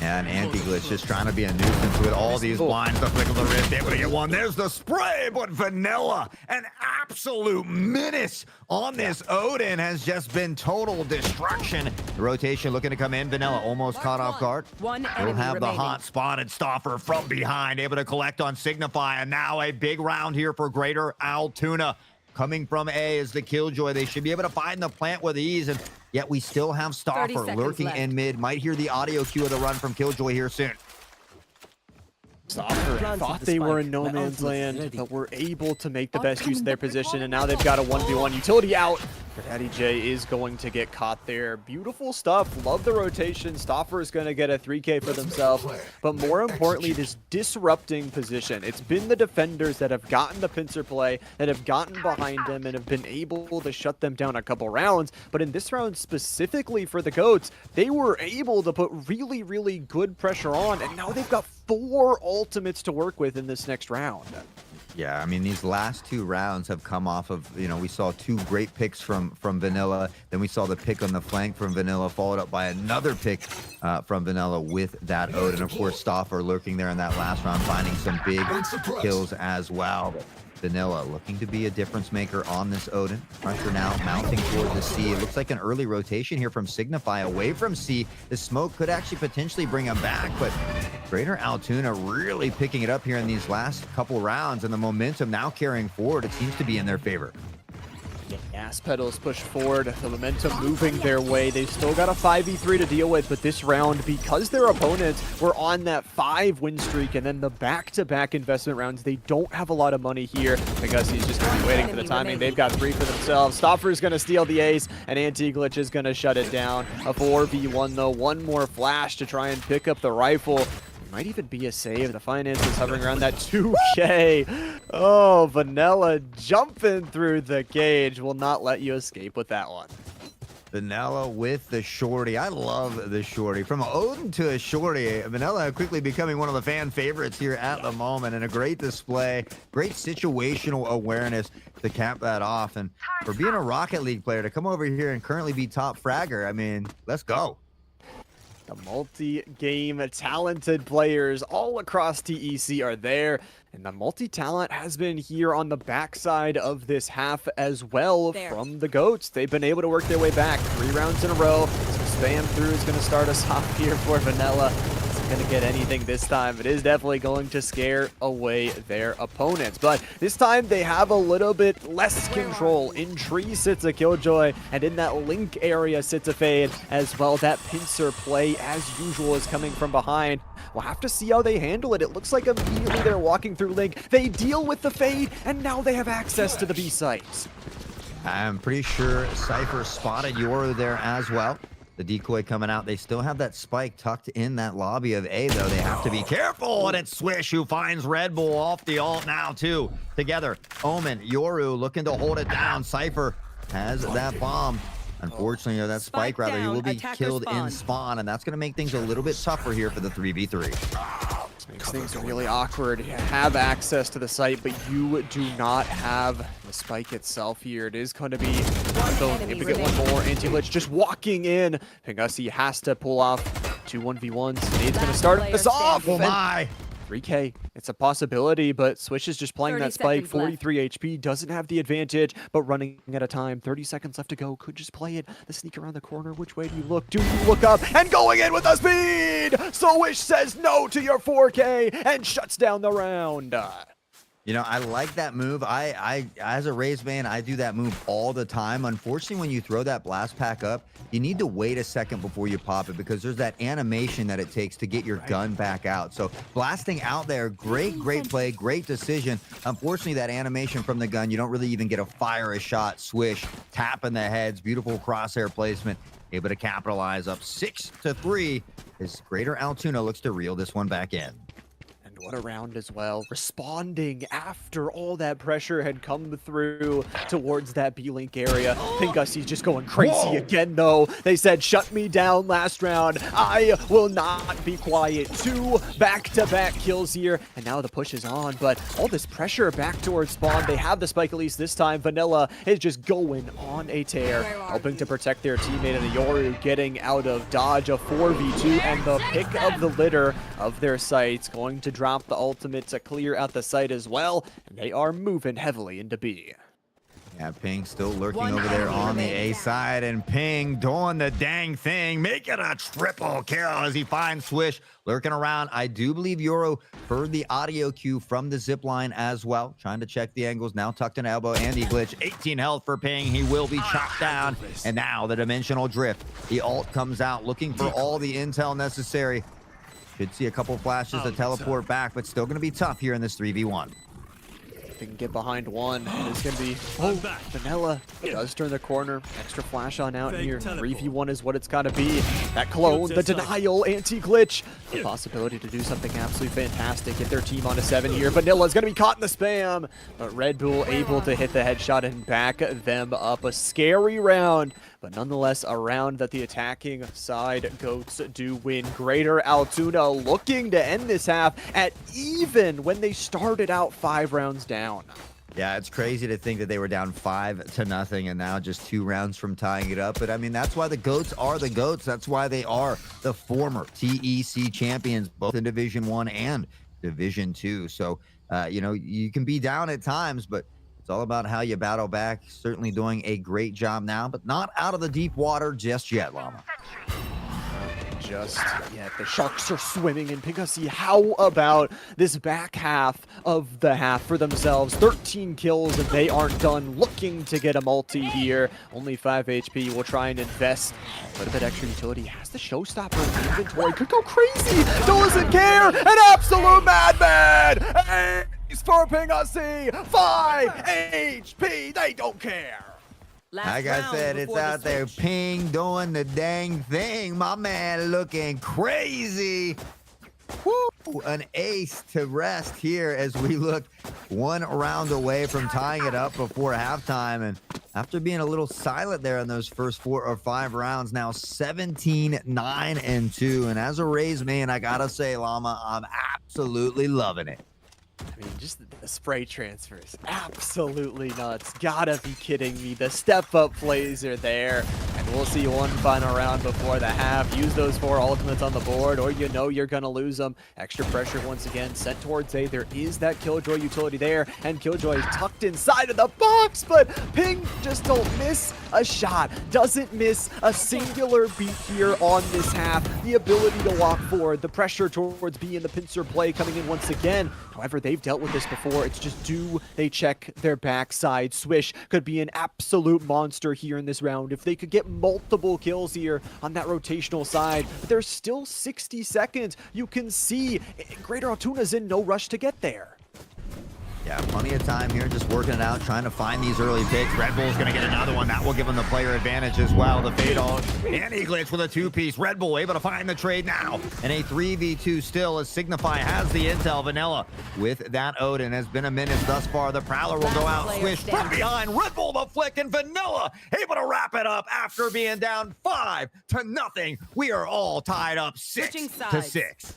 And Anti-Glitch just trying to be a nuisance with all these blinds. The flick of the wrist, able to get one. There's the spray, but Vanilla, an absolute menace on this Odin, has just been total destruction. The rotation looking to come in. Vanilla almost caught off guard. He'll have the hot spotted Stoffer from behind, able to collect on Signify, and now a big round here for Greater Altoona. Coming from A is the Killjoy. They should be able to find the plant with ease, and yet we still have Stoffer lurking in mid. Might hear the audio cue of the run from Killjoy here soon. Stoffer thought they were in no man's land, but were able to make the best use of their position, and now they've got a 1v1 utility out. But Daddy J is going to get caught there. Beautiful stuff. Love the rotation. Stoffer is going to get a 3K for themselves. But more importantly, this disrupting position. It's been the defenders that have gotten the pincer play, that have gotten behind them, and have been able to shut them down a couple rounds. But in this round specifically for the Goats, they were able to put really, really good pressure on. And now they've got 4 ultimates to work with in this next round. Yeah, I mean, these last 2 rounds have come off of, you know, we saw 2 great picks from Vanilla. Then we saw the pick on the flank from Vanilla, followed up by another pick from Vanilla with that Odin. Of course, Stoffer lurking there in that last round, finding some big kills as well. Vanilla looking to be a difference maker on this Odin. Pressure now mounting towards the C. It looks like an early rotation here from Signify away from C. The smoke could actually potentially bring him back, but Greater Altoona really picking it up here in these last couple rounds, and the momentum now carrying forward, it seems to be in their favor. Gas pedals push forward, the momentum moving their way. They've still got a 5v3 to deal with, but this round, because their opponents were on that 5 win streak and then the back-to-back investment rounds, they don't have a lot of money here. I guess he's just going to be waiting for the timing. They've got 3 for themselves. Stoffer is going to steal the ace, and Anti-Glitch is going to shut it down. A 4v1 though, one more flash to try and pick up the rifle. Might even be a save. The finances hovering around that 2K. Oh, Vanilla jumping through the cage will not let you escape with that one. Vanilla with the shorty. I love the shorty. From Odin to a shorty, Vanilla quickly becoming one of the fan favorites here at the moment, and a great display, great situational awareness to cap that off. And for being a Rocket League player to come over here and currently be top fragger, I mean, let's go. The multi-game talented players all across TEC are there, and the multi-talent has been here on the backside of this half as well from the Goats. They've been able to work their way back 3 rounds in a row. So spam through is going to start us off here for Vanilla. going to get anything this time. It is definitely going to scare away their opponents. But this time they have a little bit less control. In tree sits a Killjoy, and in that link area sits a Fade as well. That pincer play, as usual, is coming from behind. We'll have to see how they handle it. It looks like immediately they're walking through link. They deal with the Fade, and now they have access to the B sites. I'm pretty sure Cypher spotted Yoru there as well. The decoy coming out. They still have that spike tucked in that lobby of A, though. They have to be careful, and it's Swish who finds Red Bull off the ult now, too. Together, Omen, Yoru looking to hold it down. Cypher has that bomb. Unfortunately, or that spike rather, he will be killed in spawn, and that's going to make things a little bit tougher here for the 3v3. Makes things really awkward. You have access to the site, but you do not have the spike itself here. It is going to be if we get one more anti-glitch just walking in. Pingasi has to pull off 2 1v1s. Nade's going to start us off. Oh my! 3K, it's a possibility, but Swish is just playing that spike. 43 HP, doesn't have the advantage, but running at a time. 30 seconds left to go. Could just play it. The sneak around the corner. Which way do you look? Do you look up? And going in with the speed! Swish says no to your 4K and shuts down the round. You know, I like that move. I as a Raze man, I do that move all the time. Unfortunately, when you throw that blast pack up, you need to wait a second before you pop it because there's that animation that it takes to get your gun back out. So blasting out there, great play, great decision. Unfortunately, that animation from the gun, you don't really even get to fire a shot. Swish, tapping the heads, beautiful crosshair placement, able to capitalize up 6-3. As Greater Altoona looks to reel this one back in. What a round as well. Responding after all that pressure had come through towards that B-Link area. Pingussi's just going crazy again, though. They said, shut me down last round. I will not be quiet. 2 back-to-back kills here. And now the push is on, but all this pressure back towards spawn. They have the spike at least this time. Vanilla is just going on a tear, helping to protect their teammate, and the Yoru getting out of dodge. A 4v2 and the pick of the litter of their sights, going to drop the ultimate to clear out the site as well, and they are moving heavily into B. Yeah, Ping still lurking over there on the A side, and Ping doing the dang thing, making a triple kill as he finds Swish lurking around. I do believe Yoru heard the audio cue from the zip line as well, trying to check the angles. Now tucked in elbow, anti-glitch, 18 health for Ping. He will be chopped down, and now the dimensional drift. The ult comes out, looking for all the intel necessary. Should see a couple flashes to teleport back, but still going to be tough here in this 3v1. They can get behind one, and it's going to be, Vanilla does turn the corner. Extra flash on out here. 3v1 is what it's got to be. That clone, the denial, anti-glitch. The possibility to do something absolutely fantastic. Get their team on a 7 here. Vanilla's going to be caught in the spam, but Red Bull able to hit the headshot and back them up. A scary round, but nonetheless a round that the attacking side goats do win. Greater Altoona looking to end this half at even when they started out 5 rounds down. Yeah, it's crazy to think that they were down 5-0 and now just 2 rounds from tying it up. But I mean, that's why the GOATs are the GOATs. That's why they are the former TEC champions, both in Division 1 and Division 2. So, you know, you can be down at times, but it's all about how you battle back. Certainly doing a great job now, but not out of the deep water just yet, Llama. Just yet. The Sharks are swimming in Pingasi. How about this back half of the half for themselves? 13 kills and they aren't done. Looking to get a multi here. Only 5 HP. We'll try and invest a little bit extra utility. Has the showstopper in inventory. Could go crazy. Doesn't care. An absolute madman. Ace for Pingasi. 5 HP. They don't care. Like I said, it's out there. Ping doing the dang thing. My man looking crazy. Woo! An ace to rest here as we look 1 round away from tying it up before halftime. And after being a little silent there in those first 4 or 5 rounds, now 17-9-2. And as a Raze man, I gotta say, Llama, I'm absolutely loving it. I mean, just the spray transfers, absolutely nuts. Gotta be kidding me. The step-up plays are there, We'll see one final round before the half. Use those 4 ultimates on the board, or you know you're going to lose them. Extra pressure once again sent towards A. There is that Killjoy utility there, and Killjoy is tucked inside of the box, but Ping just don't miss a shot. Doesn't miss a singular beat here on this half. The ability to walk forward, the pressure towards B and the pincer play coming in once again. However, they've dealt with this before. It's just do they check their backside. Swish could be an absolute monster here in this round. If they could get multiple kills here on that rotational side, but there's still 60 seconds. You can see Greater Altuna's in no rush to get there. Yeah, plenty of time here, just working it out, trying to find these early picks. Red Bull's going to get another one. That will give him the player advantage as well. The Fatal and Glitch with a 2-piece. Red Bull able to find the trade now. And a 3v2 still as Signify has the intel. Vanilla with that Odin. Has been a minute thus far. The Prowler will go out, Swish from behind. Red Bull the flick, and Vanilla able to wrap it up after being down 5-0. We are all tied up 6-6.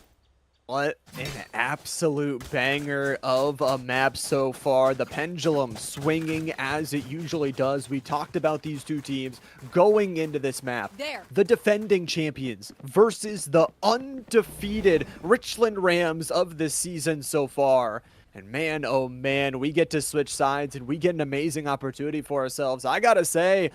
What an absolute banger of a map so far. The pendulum swinging as it usually does. We talked about these two teams going into this map. The defending champions versus the undefeated Richland Rams of this season so far. And man, oh man, we get to switch sides and we get an amazing opportunity for ourselves. I gotta say,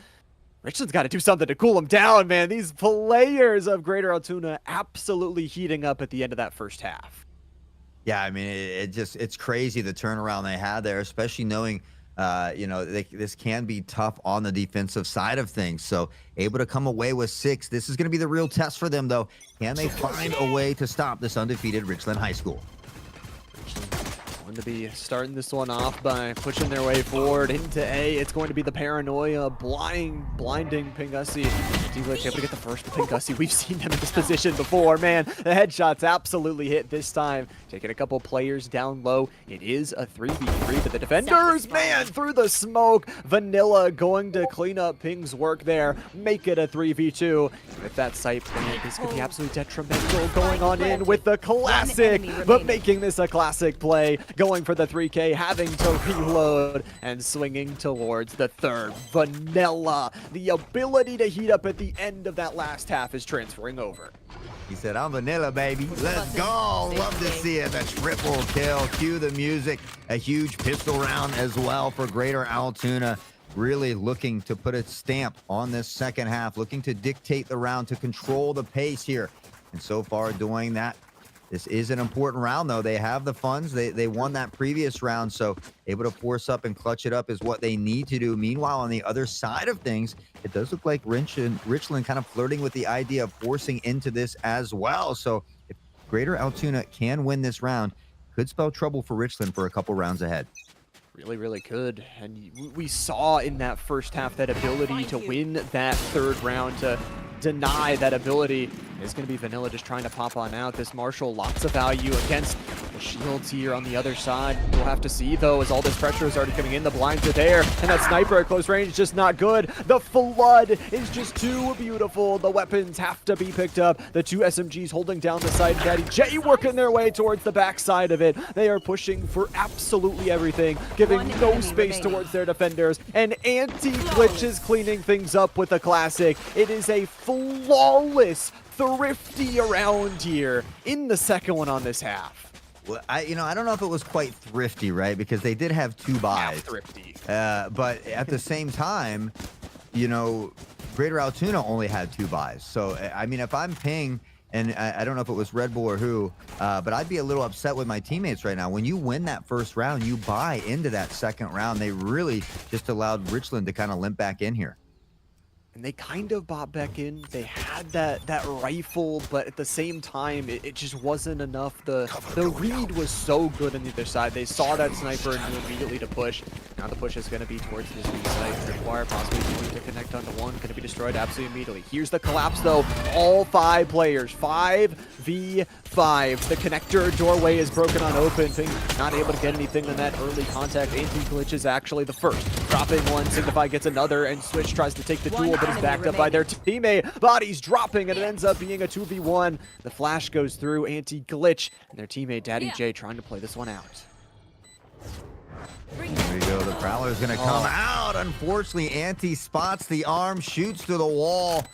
Richland's got to do something to cool them down, man. These players of Greater Altoona absolutely heating up at the end of that first half. Yeah, I mean, it's crazy the turnaround they had there, especially knowing, this can be tough on the defensive side of things. So able to come away with 6. This is going to be the real test for them, though. Can they find a way to stop this undefeated Richland High School? To be starting this one off by pushing their way forward into A. It's going to be the Paranoia blinding Pingussy. D-Glitch able to get the first with Pingussy. We've seen them in this position before, man. The headshots absolutely hit this time. Taking a couple players down low. It is a 3v3, but the defenders, man, through the smoke. Vanilla going to clean up Ping's work there. Make it a 3v2. With that site plan, this could be absolutely detrimental. Going on in with the classic, but making this a classic play. Going for the 3K, having to reload, and swinging towards the third. Vanilla, the ability to heat up at the end of that last half is transferring over. He said, I'm Vanilla, baby. Let's go. Love to see it. The triple kill. Cue the music. A huge pistol round as well for Greater Altoona. Really looking to put a stamp on this second half, looking to dictate the round, to control the pace here. And so far doing that. This is an important round, though. They have the funds. They won that previous round, so able to force up and clutch it up is what they need to do. Meanwhile, on the other side of things, it does look like Richland kind of flirting with the idea of forcing into this as well. So if Greater Altoona can win this round, could spell trouble for Richland for a couple rounds ahead. Really, really could. And we saw in that first half that ability to win that third round, to deny that ability. It's going to be Vanilla just trying to pop on out. This Marshall, lots of value against the shields here on the other side. We'll have to see, though, as all this pressure is already coming in. The blinds are there, and that sniper at close range is just not good. The flood is just too beautiful. The weapons have to be picked up. The two SMGs holding down the side. Daddy J working their way towards the backside of it. They are pushing for absolutely everything, giving no space towards their defenders. And Anti-Glitch is cleaning things up with a classic. It is a flawless, thrifty around here in the second one on this half. Well, I don't know if it was quite thrifty, right? Because they did have 2 buys. Half thrifty. But at the same time, Greater Altoona only had 2 buys. So, I mean, if I'm Ping, and I don't know if it was Red Bull or who, but I'd be a little upset with my teammates right now. When you win that first round, you buy into that second round. They really just allowed Richland to kind of limp back in here. And they kind of bought back in. They had that rifle, but at the same time, it just wasn't enough. The read was so good on the other side. They saw that sniper and knew immediately to push. Now the push is going to be towards this B site. Require possibly to connect onto one. Going to be destroyed absolutely immediately. Here's the collapse, though. All 5 players. 5v5. The connector doorway is broken on open. Ping not able to get anything on that early contact. Anti-Glitch is actually the first. Dropping one. Signify gets another, and Switch tries to take the duel, but is backed up by their teammate. Bodies dropping, and it ends up being a 2v1. The flash goes through Anti-Glitch, and their teammate Daddy J trying to play this one out. Here we go. The Prowler's going to come out. Unfortunately, Anti spots the arm, shoots to the wall,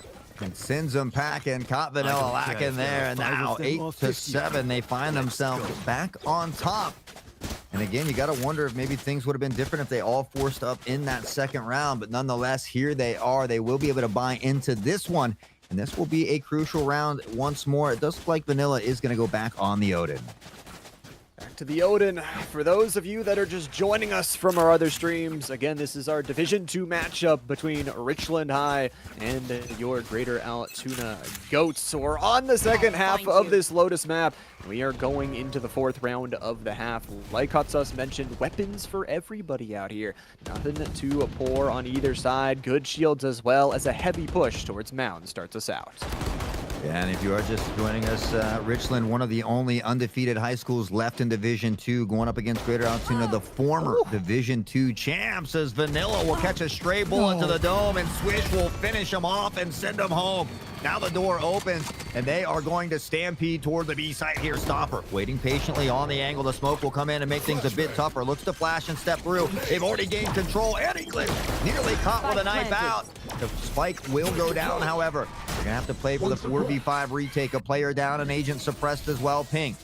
and sends them packing. Caught Vanilla lacking there, and now 8-7. They find themselves back on top. And again, you got to wonder if maybe things would have been different if they all forced up in that second round. But nonetheless, here they are. They will be able to buy into this one. And this will be a crucial round once more. It does look like Vanilla is going to go back on the Odin. Back to the Odin. For those of you that are just joining us from our other streams, again, this is our Division 2 matchup between Richland High and your Greater Altoona Goats. So we're on the second half of this Lotus map. We are going into the fourth round of the half. Like Hotsus mentioned, weapons for everybody out here. Nothing to pour on either side. Good shields as well as a heavy push towards Mound starts us out. Yeah, and if you are just joining us, Richland, one of the only undefeated high schools left in Division 2, going up against Greater Altoona, the former Division 2 champs, as Vanilla will catch a stray bullet to the dome, and Swish will finish him off and send him home. Now the door opens, and they are going to stampede toward the B site here. Stopper waiting patiently on the angle. The smoke will come in and make things a bit tougher. Looks to flash and step through. They've already gained control, and English nearly caught with a knife out. The spike will go down, however. They're going to have to play for the 4v5 retake. A player down, an agent suppressed as well. Ping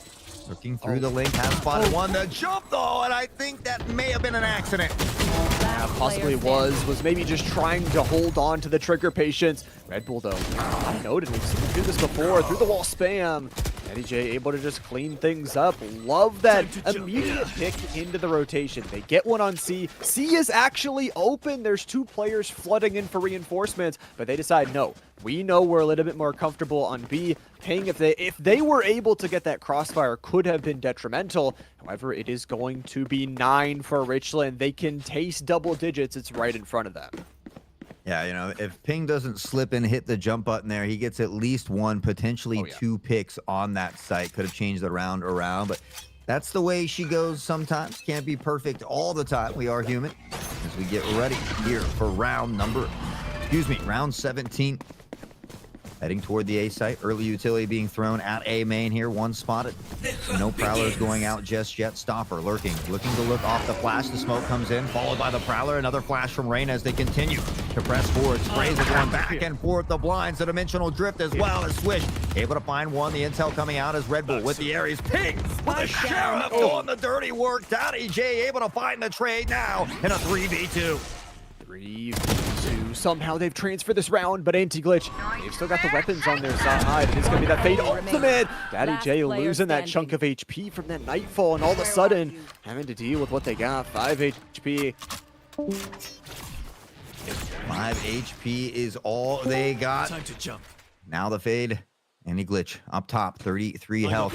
looking through the link, has spotted one. The jump, though, and I think that may have been an accident. Yeah, possibly was maybe just trying to hold on to the trigger patience. Red Bull, though, not noted. We've seen him do this before. Through the wall spam. Eddie J able to just clean things up. Love that immediate pick into the rotation. They get one on C. C is actually open. There's two players flooding in for reinforcements, but they decide, no, we know we're a little bit more comfortable on B. Ping, if they were able to get that crossfire, could have been detrimental. However, it is going to be 9 for Richland. They can taste double digits. It's right in front of them. Yeah, you know, if Ping doesn't slip and hit the jump button there, he gets at least one, potentially two picks on that site. Could have changed the round around, but that's the way she goes sometimes. Can't be perfect all the time. We are human. As we get ready here for round 17. Heading toward the A site. Early utility being thrown at A main here. One spotted. No Prowlers going out just yet. Stopper lurking. Looking to look off the flash. The smoke comes in. Followed by the Prowler. Another flash from Rain as they continue to press forward. Sprays are going back and forth. The blinds. The dimensional drift as well as Swish. Able to find one. The intel coming out as Red Bull with the Ares. Ping with the Sheriff doing the dirty work. Daddy J able to find the trade now in a 3v2. 3v2. Somehow they've transferred this round, but anti-glitch, they've still got the weapons on their side. It's going to be that Fade ultimate. Daddy J losing that chunk of HP from that Nightfall, and all of a sudden having to deal with what they got. 5 HP. 5 HP is all they got. Time to jump. Now the Fade. Any glitch up top, 33 health.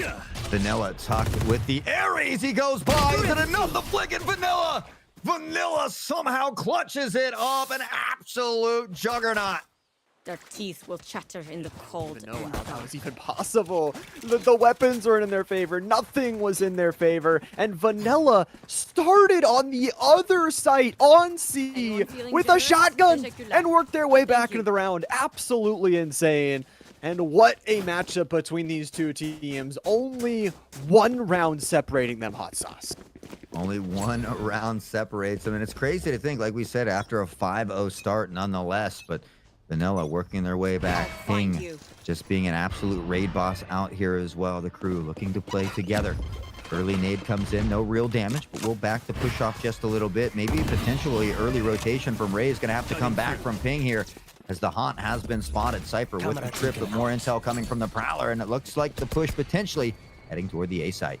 Vanilla tucked with the Ares. He goes by. Is it enough? The flick and Vanilla. Vanilla somehow clutches it up. An absolute juggernaut. Their teeth will chatter in the cold. No, how that was even possible. The weapons weren't in their favor. Nothing was in their favor. And Vanilla started on the other site on C with a shotgun and worked their way back into the round. Absolutely insane. And what a matchup between these two teams. Only one round separating them, Hot Sauce. Only one round separates them. And it's crazy to think, like we said, after a 5-0 start nonetheless, but Vanilla working their way back. Ping just being an absolute raid boss out here as well. The crew looking to play together. Early nade comes in, no real damage, but we'll back the push off just a little bit. Maybe potentially early rotation from Ray is going to have to come back from Ping here, as the Haunt has been spotted. Cypher with the trip, but more intel coming from the Prowler, and it looks like the push potentially heading toward the A site.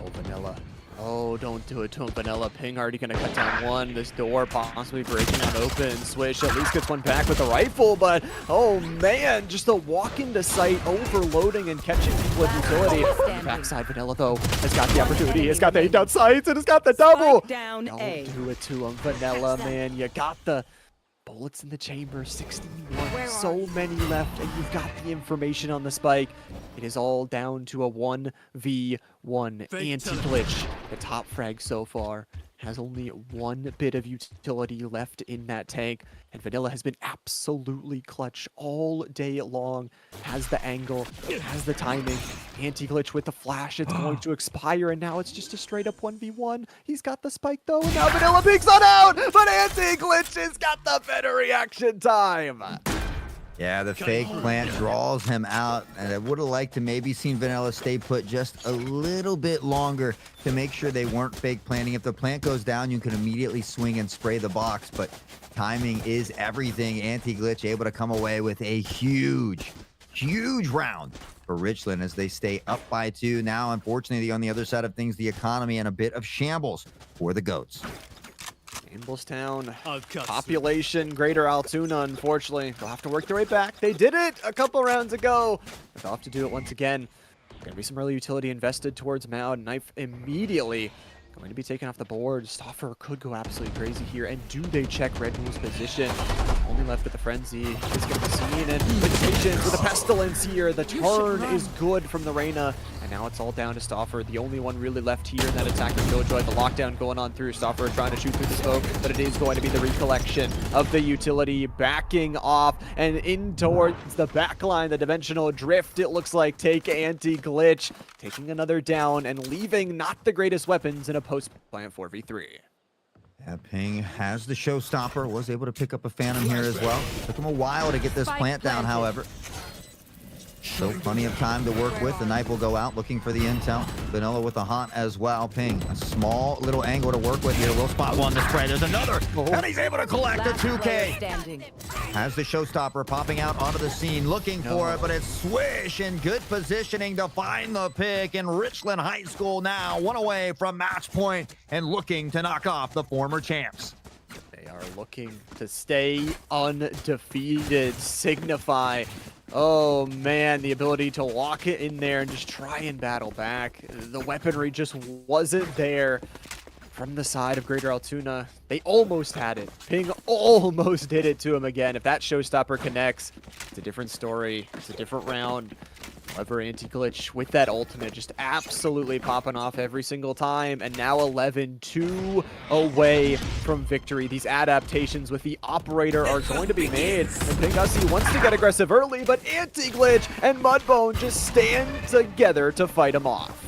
Oh, Vanilla. Oh, don't do it to him, Vanilla. Ping already going to cut down one. This door possibly breaking out open. Swish at least gets one back with the rifle, but oh man, just a walk into sight, overloading and catching people with utility. Backside Vanilla, though, has got the opportunity. It's got the 8 down sights, and it's got the double. Down Don't A. do it to him, Vanilla, man. You got the bullets in the chamber, 61. So many left, and you've got the information on the spike. It is all down to a 1v1 anti-glitch. The top frag so far has only one bit of utility left in that tank, and Vanilla has been absolutely clutch all day long. Has the angle, has the timing, anti-glitch with the flash, it's going to expire, and now it's just a straight up 1v1. He's got the spike though, and now Vanilla peeks on out, but anti-glitch has got the better reaction time. Yeah, the fake plant draws him out, and I would have liked to maybe seen Vanilla stay put just a little bit longer to make sure they weren't fake planting. If the plant goes down, you can immediately swing and spray the box, but timing is everything. Anti-glitch able to come away with a huge round for Richland as they stay up by 2. Now, unfortunately, on the other side of things, the economy in a bit of shambles for the GOATs. Campbellstown, population, Greater Altoona, unfortunately. They'll have to work their way back. They did it a couple rounds ago, but they'll have to do it once again. Gonna be some early utility invested towards Mao. Knife immediately going to be taken off the board. Stoffer could go absolutely crazy here. And do they check Red Bull's position? Only left with the Frenzy is going to be seen. And Limitations with a Pestilence here. The turn is good from the Reyna. And now it's all down to Stoffer, the only one really left here in that attack with Killjoy. The lockdown going on through. Stoffer trying to shoot through the smoke, but it is going to be the recollection of the utility backing off and in towards the back line. The dimensional drift, it looks like, take anti-glitch, taking another down and leaving not the greatest weapons in a post-plant 4v3. Yeah, Ping has the showstopper, was able to pick up a Phantom here as well. Took him a while to get this plant down, however. So plenty of time to work with. The knife will go out looking for the intel. Vanilla with a haunt as well. Ping, a small little angle to work with here. Will spot one to spray. There's another, and he's able to collect a 2K. Has the showstopper popping out onto the scene, looking for it, but it's Swish in good positioning to find the pick. And Richland High School now one away from match point and looking to knock off the former champs. They are looking to stay undefeated. Signify, oh man, the ability to lock it in there and just try and battle back. The weaponry just wasn't there from the side of Greater Altoona. They almost had it. Ping almost did it to him again. If that showstopper connects, it's a different story. It's a different round. However, anti-glitch with that ultimate just absolutely popping off every single time. And now 11-2 away from victory. These adaptations with the operator are going to be made. And Pingussi wants to get aggressive early, but anti-glitch and Mudbone just stand together to fight him off.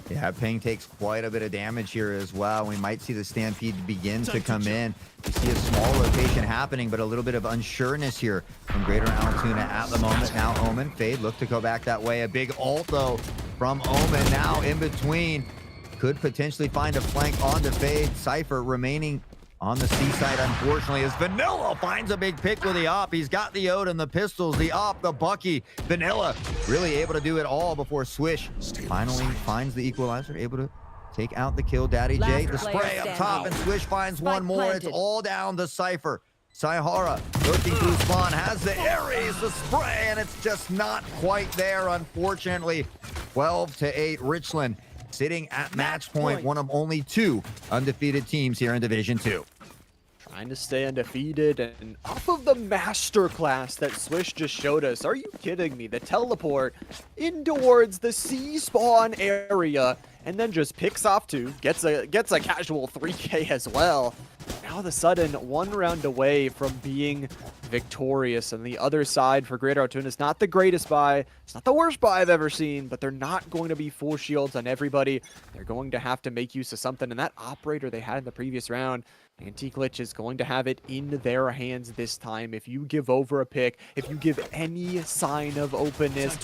Yeah, Ping takes quite a bit of damage here as well. We might see the Stampede begin to come in. We see a small rotation happening, but a little bit of unsureness here from Greater Altoona at the moment. Now Omen, Fade, look to go back that way. A big ult, though, from Omen now in between. Could potentially find a flank onto Fade. Cypher remaining on the seaside, unfortunately, as Vanilla finds a big pick with the op. He's got the Odin, the pistols, the op, the Bucky. Vanilla really able to do it all before Swish finally finds the equalizer, able to take out the kill. Daddy J, the spray up top, and Swish finds one more. It's all down to Cypher. Saihara looking through spawn, has the Ares, the spray, and it's just not quite there, unfortunately. 12-8, Richland sitting at match point, one of only 2 undefeated teams here in Division 2. Trying to stay undefeated, and off of the masterclass that Swish just showed us, are you kidding me? The teleport in towards the C spawn area, and then just picks off 2, gets a casual 3K as well. Now all of a sudden, 1 round away from being victorious. And the other side for Greater Altoona is not the greatest buy. It's not the worst buy I've ever seen, but they're not going to be full shields on everybody. They're going to have to make use of something. And that operator they had in the previous round, anti-glitch is going to have it in their hands this time. If you give over a pick, if you give any sign of openness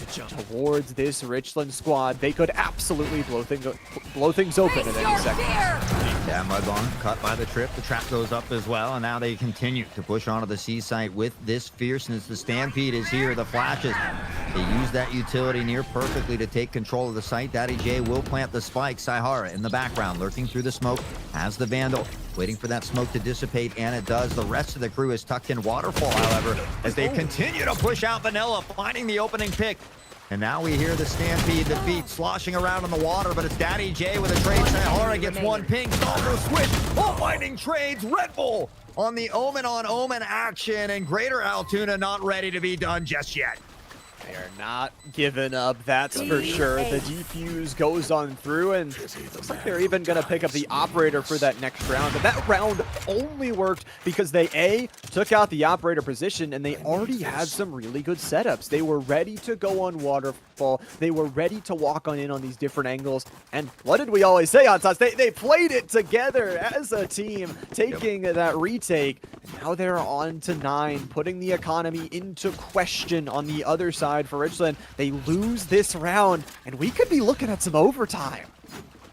towards this Richland squad, they could absolutely blow things open at any second. Yeah, Mudbone cut by the trip. The trap goes up as well, and now they continue to push onto the C site with this fierceness. The Stampede is here. The flashes, they use that utility near perfectly to take control of the site. Daddy J will plant the spike. Saihara in the background, lurking through the smoke, has the Vandal, waiting for that smoke to dissipate, and it does. The rest of the crew is tucked in Waterfall, however, as they continue to push out Vanilla, finding the opening pick. And now we hear the Stampede, the feet sloshing around in the water, but it's Daddy J with a trade. Saihara gets one ping, Stalker Swish, all finding trades. Red Bull on the Omen on Omen action, and Greater Altoona not ready to be done just yet. They They're not giving up, that's for sure. The defuse goes on through, and looks like they're even going to pick up the operator for that next round. But that round only worked because they, A, took out the operator position, and they already had some really good setups. They were ready to go on waterfall. They were ready to walk on in on these different angles. And what did we always say on Tots? They played it together as a team, taking that retake. Now they're on to 9, putting the economy into question on the other side for Richland. They lose this round, and we could be looking at some overtime.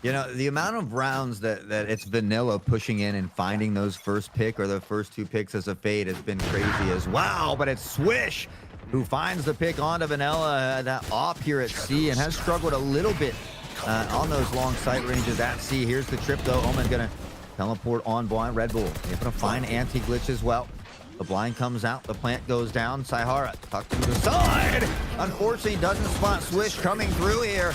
You know, the amount of rounds that it's Vanilla pushing in and finding those first pick or the first 2 picks as a fade has been crazy as well. But it's Swish who finds the pick onto Vanilla that off here at C and has struggled a little bit on those long sight ranges at C. Here's the trip, though. Omen going to teleport on blind. Red Bull able to find anti-glitch as well. The blind comes out. The plant goes down. Saihara tucked to the side. Unfortunately, doesn't spot Swish coming through here.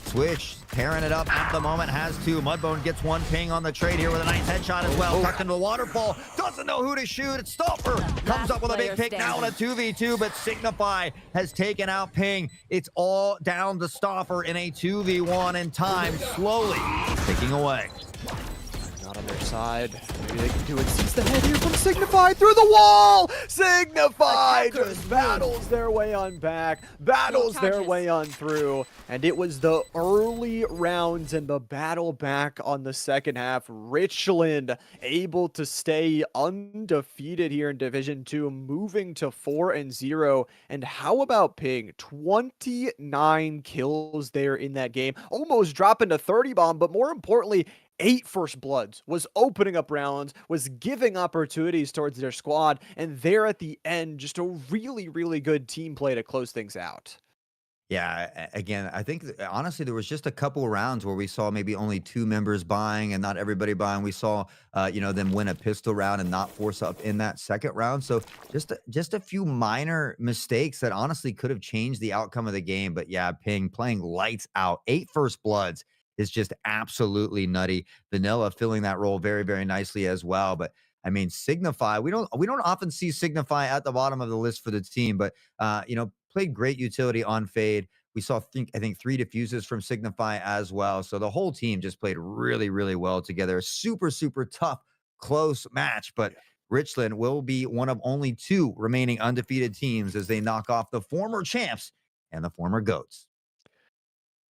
Swish tearing it up at the moment, has 2. Mudbone gets 1 ping on the trade here with a nice headshot as well. Tucked into the waterfall. Doesn't know who to shoot. It's Stopper. Comes up with a big pick now in a 2v2, but Signify has taken out Ping. It's all down to Stopper in a 2v1, and time slowly ticking away. Not on their side. Maybe they can do it. Sees the head here from Signify through the wall. Signify just battles their way on back, battles their way on through. And it was the early rounds and the battle back on the second half. Richland able to stay undefeated here in Division 2, moving to 4-0. And how about Ping? 29 kills there in that game. Almost dropping to 30 bomb, but more importantly, 8 first bloods, was opening up rounds, was giving opportunities towards their squad, and there at the end, just a really, really good team play to close things out. Yeah, again, I think honestly there was just a couple of rounds where we saw maybe only 2 members buying and not everybody buying. We saw, them win a pistol round and not force up in that second round. So just a few minor mistakes that honestly could have changed the outcome of the game. But yeah, Ping playing lights out, 8 first bloods is just absolutely nutty. Vanilla filling that role very, very nicely as well. But I mean, Signify, we don't often see Signify at the bottom of the list for the team, but played great utility on Fade. We saw, I think 3 diffuses from Signify as well. So the whole team just played really, really well together. Super, super tough, close match. But Richland will be one of only 2 remaining undefeated teams as they knock off the former champs and the former GOATs.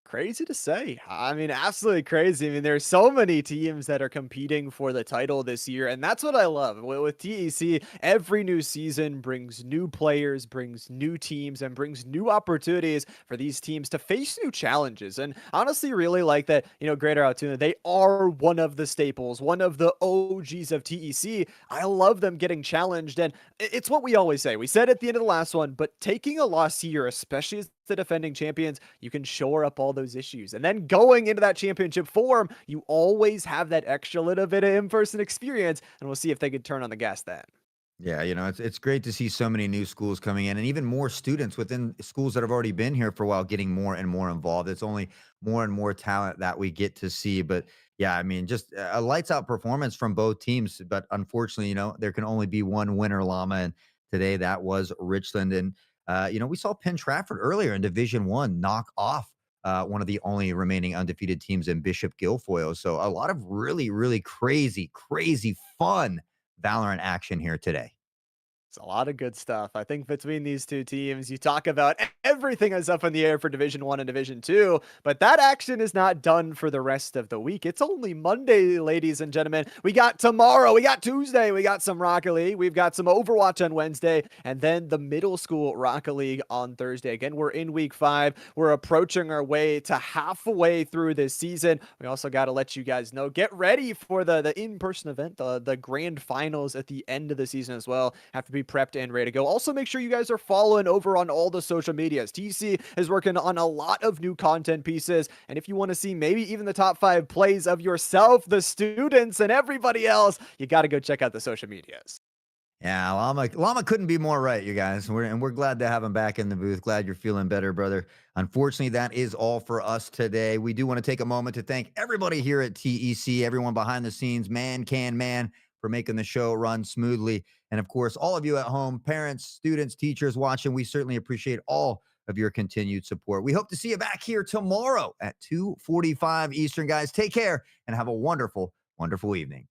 Crazy to say. I mean, absolutely crazy. I mean, there's so many teams that are competing for the title this year, and that's what I love. With TEC, every new season brings new players, brings new teams, and brings new opportunities for these teams to face new challenges. And honestly, really like that, Greater Altoona, they are one of the staples, one of the OGs of TEC. I love them getting challenged, and it's what we always say. We said at the end of the last one, but taking a loss here, especially as the defending champions, you can shore up all those issues. And then going into that championship form, you always have that extra little bit of in-person experience, and we'll see if they can turn on the gas then. Yeah, it's great to see so many new schools coming in and even more students within schools that have already been here for a while getting more and more involved. It's only more and more talent that we get to see. But yeah, I mean, just a lights out performance from both teams. But unfortunately, there can only be one winner, Llama. And today that was Richland. And we saw Penn Trafford earlier in Division 1 knock off one of the only remaining undefeated teams in Bishop Guilfoyle. So a lot of really, really crazy, crazy fun Valorant action here today. It's a lot of good stuff. I think between these 2 teams, you talk about everything is up in the air for Division 1 and Division 2, but that action is not done for the rest of the week. It's only Monday, ladies and gentlemen. We got tomorrow, we got Tuesday, we got some Rocket League, we've got some Overwatch on Wednesday, and then the middle school Rocket League on Thursday. Again, we're in week 5. We're approaching our way to halfway through this season. We also got to let you guys know, get ready for the in-person event, the grand finals at the end of the season as well. Have to be prepped and ready to go. Also, make sure you guys are following over on all the social medias. TC is working on a lot of new content pieces, and if you want to see maybe even the top 5 plays of yourself, the students, and everybody else, you got to go check out the social medias. Yeah, Llama couldn't be more right, you guys. We're glad to have him back in the booth. Glad you're feeling better, brother. Unfortunately, that is all for us today. We do want to take a moment to thank everybody here at TEC, everyone behind the scenes, man, for making the show run smoothly. And of course, all of you at home, parents, students, teachers watching, we certainly appreciate all of your continued support. We hope to see you back here tomorrow at 2:45 Eastern, guys. Take care and have a wonderful, wonderful evening.